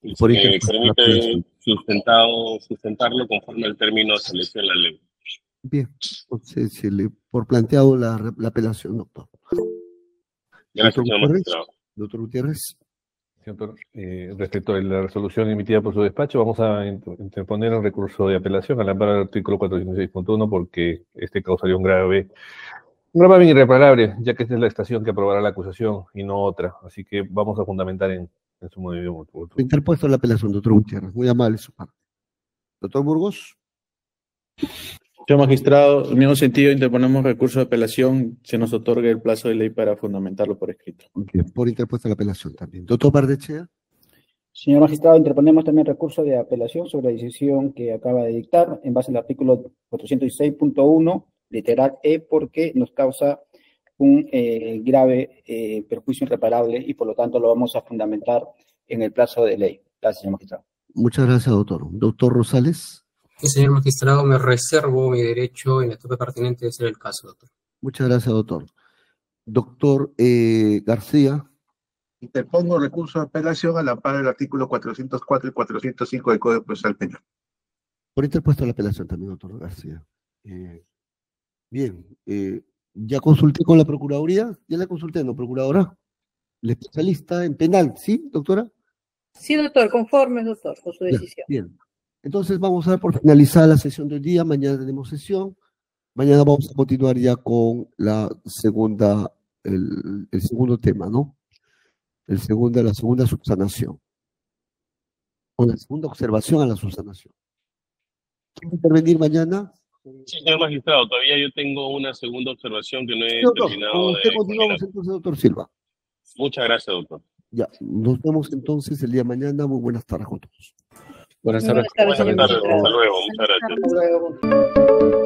S3: Y si me permite sustentarlo conforme al término establecido en la ley.
S1: Bien, entonces por planteado la apelación, doctor.
S3: Gracias, señor magistrado.
S1: Doctor Gutiérrez.
S4: Señor, respecto a la resolución emitida por su despacho, vamos a interponer un recurso de apelación al amparo del artículo 406.1 porque este causaría un grave irreparable, ya que esta es la estación que aprobará la acusación y no otra. Así que vamos a fundamentar en su movimiento.
S1: Interpuesto la apelación, doctor Gutiérrez. Muy amable su parte. Doctor Burgos.
S6: Señor magistrado, en el mismo sentido interponemos recurso de apelación, se nos otorga el plazo de ley para fundamentarlo por escrito.
S1: Bien, por interpuesta la apelación también. Doctor Barnechea.
S5: Señor magistrado, interponemos también recurso de apelación sobre la decisión que acaba de dictar en base al artículo 406.1, literal E, porque nos causa un grave perjuicio irreparable y por lo tanto lo vamos a fundamentar en el plazo de ley. Gracias, señor magistrado.
S1: Muchas gracias, doctor. Doctor Rosales.
S8: Señor magistrado, me reservo mi derecho en la etapa pertinente de ser el caso, doctor.
S1: Muchas gracias, doctor. Doctor García.
S9: Interpongo recurso de apelación al amparo del artículo 404 y 405 del Código Procesal Penal.
S1: Por interpuesto la apelación también, doctor García. Bien, ya consulté con la Procuraduría, ya la consulté, ¿no, Procuradora? La especialista en penal, ¿sí, doctora?
S11: Sí, doctor, conforme, doctor, con su decisión.
S1: Bien. Entonces vamos a dar por finalizada la sesión del día. Mañana tenemos sesión. Mañana vamos a continuar ya con la segunda, el segundo tema, ¿no? La segunda subsanación. O la segunda observación a la subsanación. ¿Quiere intervenir mañana?
S3: Sí, señor magistrado, todavía yo tengo una segunda observación que no he terminado
S1: Con usted
S3: de
S1: continuamos entonces, doctor Silva.
S3: Muchas gracias, doctor.
S1: Ya, nos vemos entonces el día de mañana. Muy buenas tardes con todos.
S6: Buenas tardes.
S3: Buenas tardes, hasta luego. Muchas gracias.
S11: Hasta luego.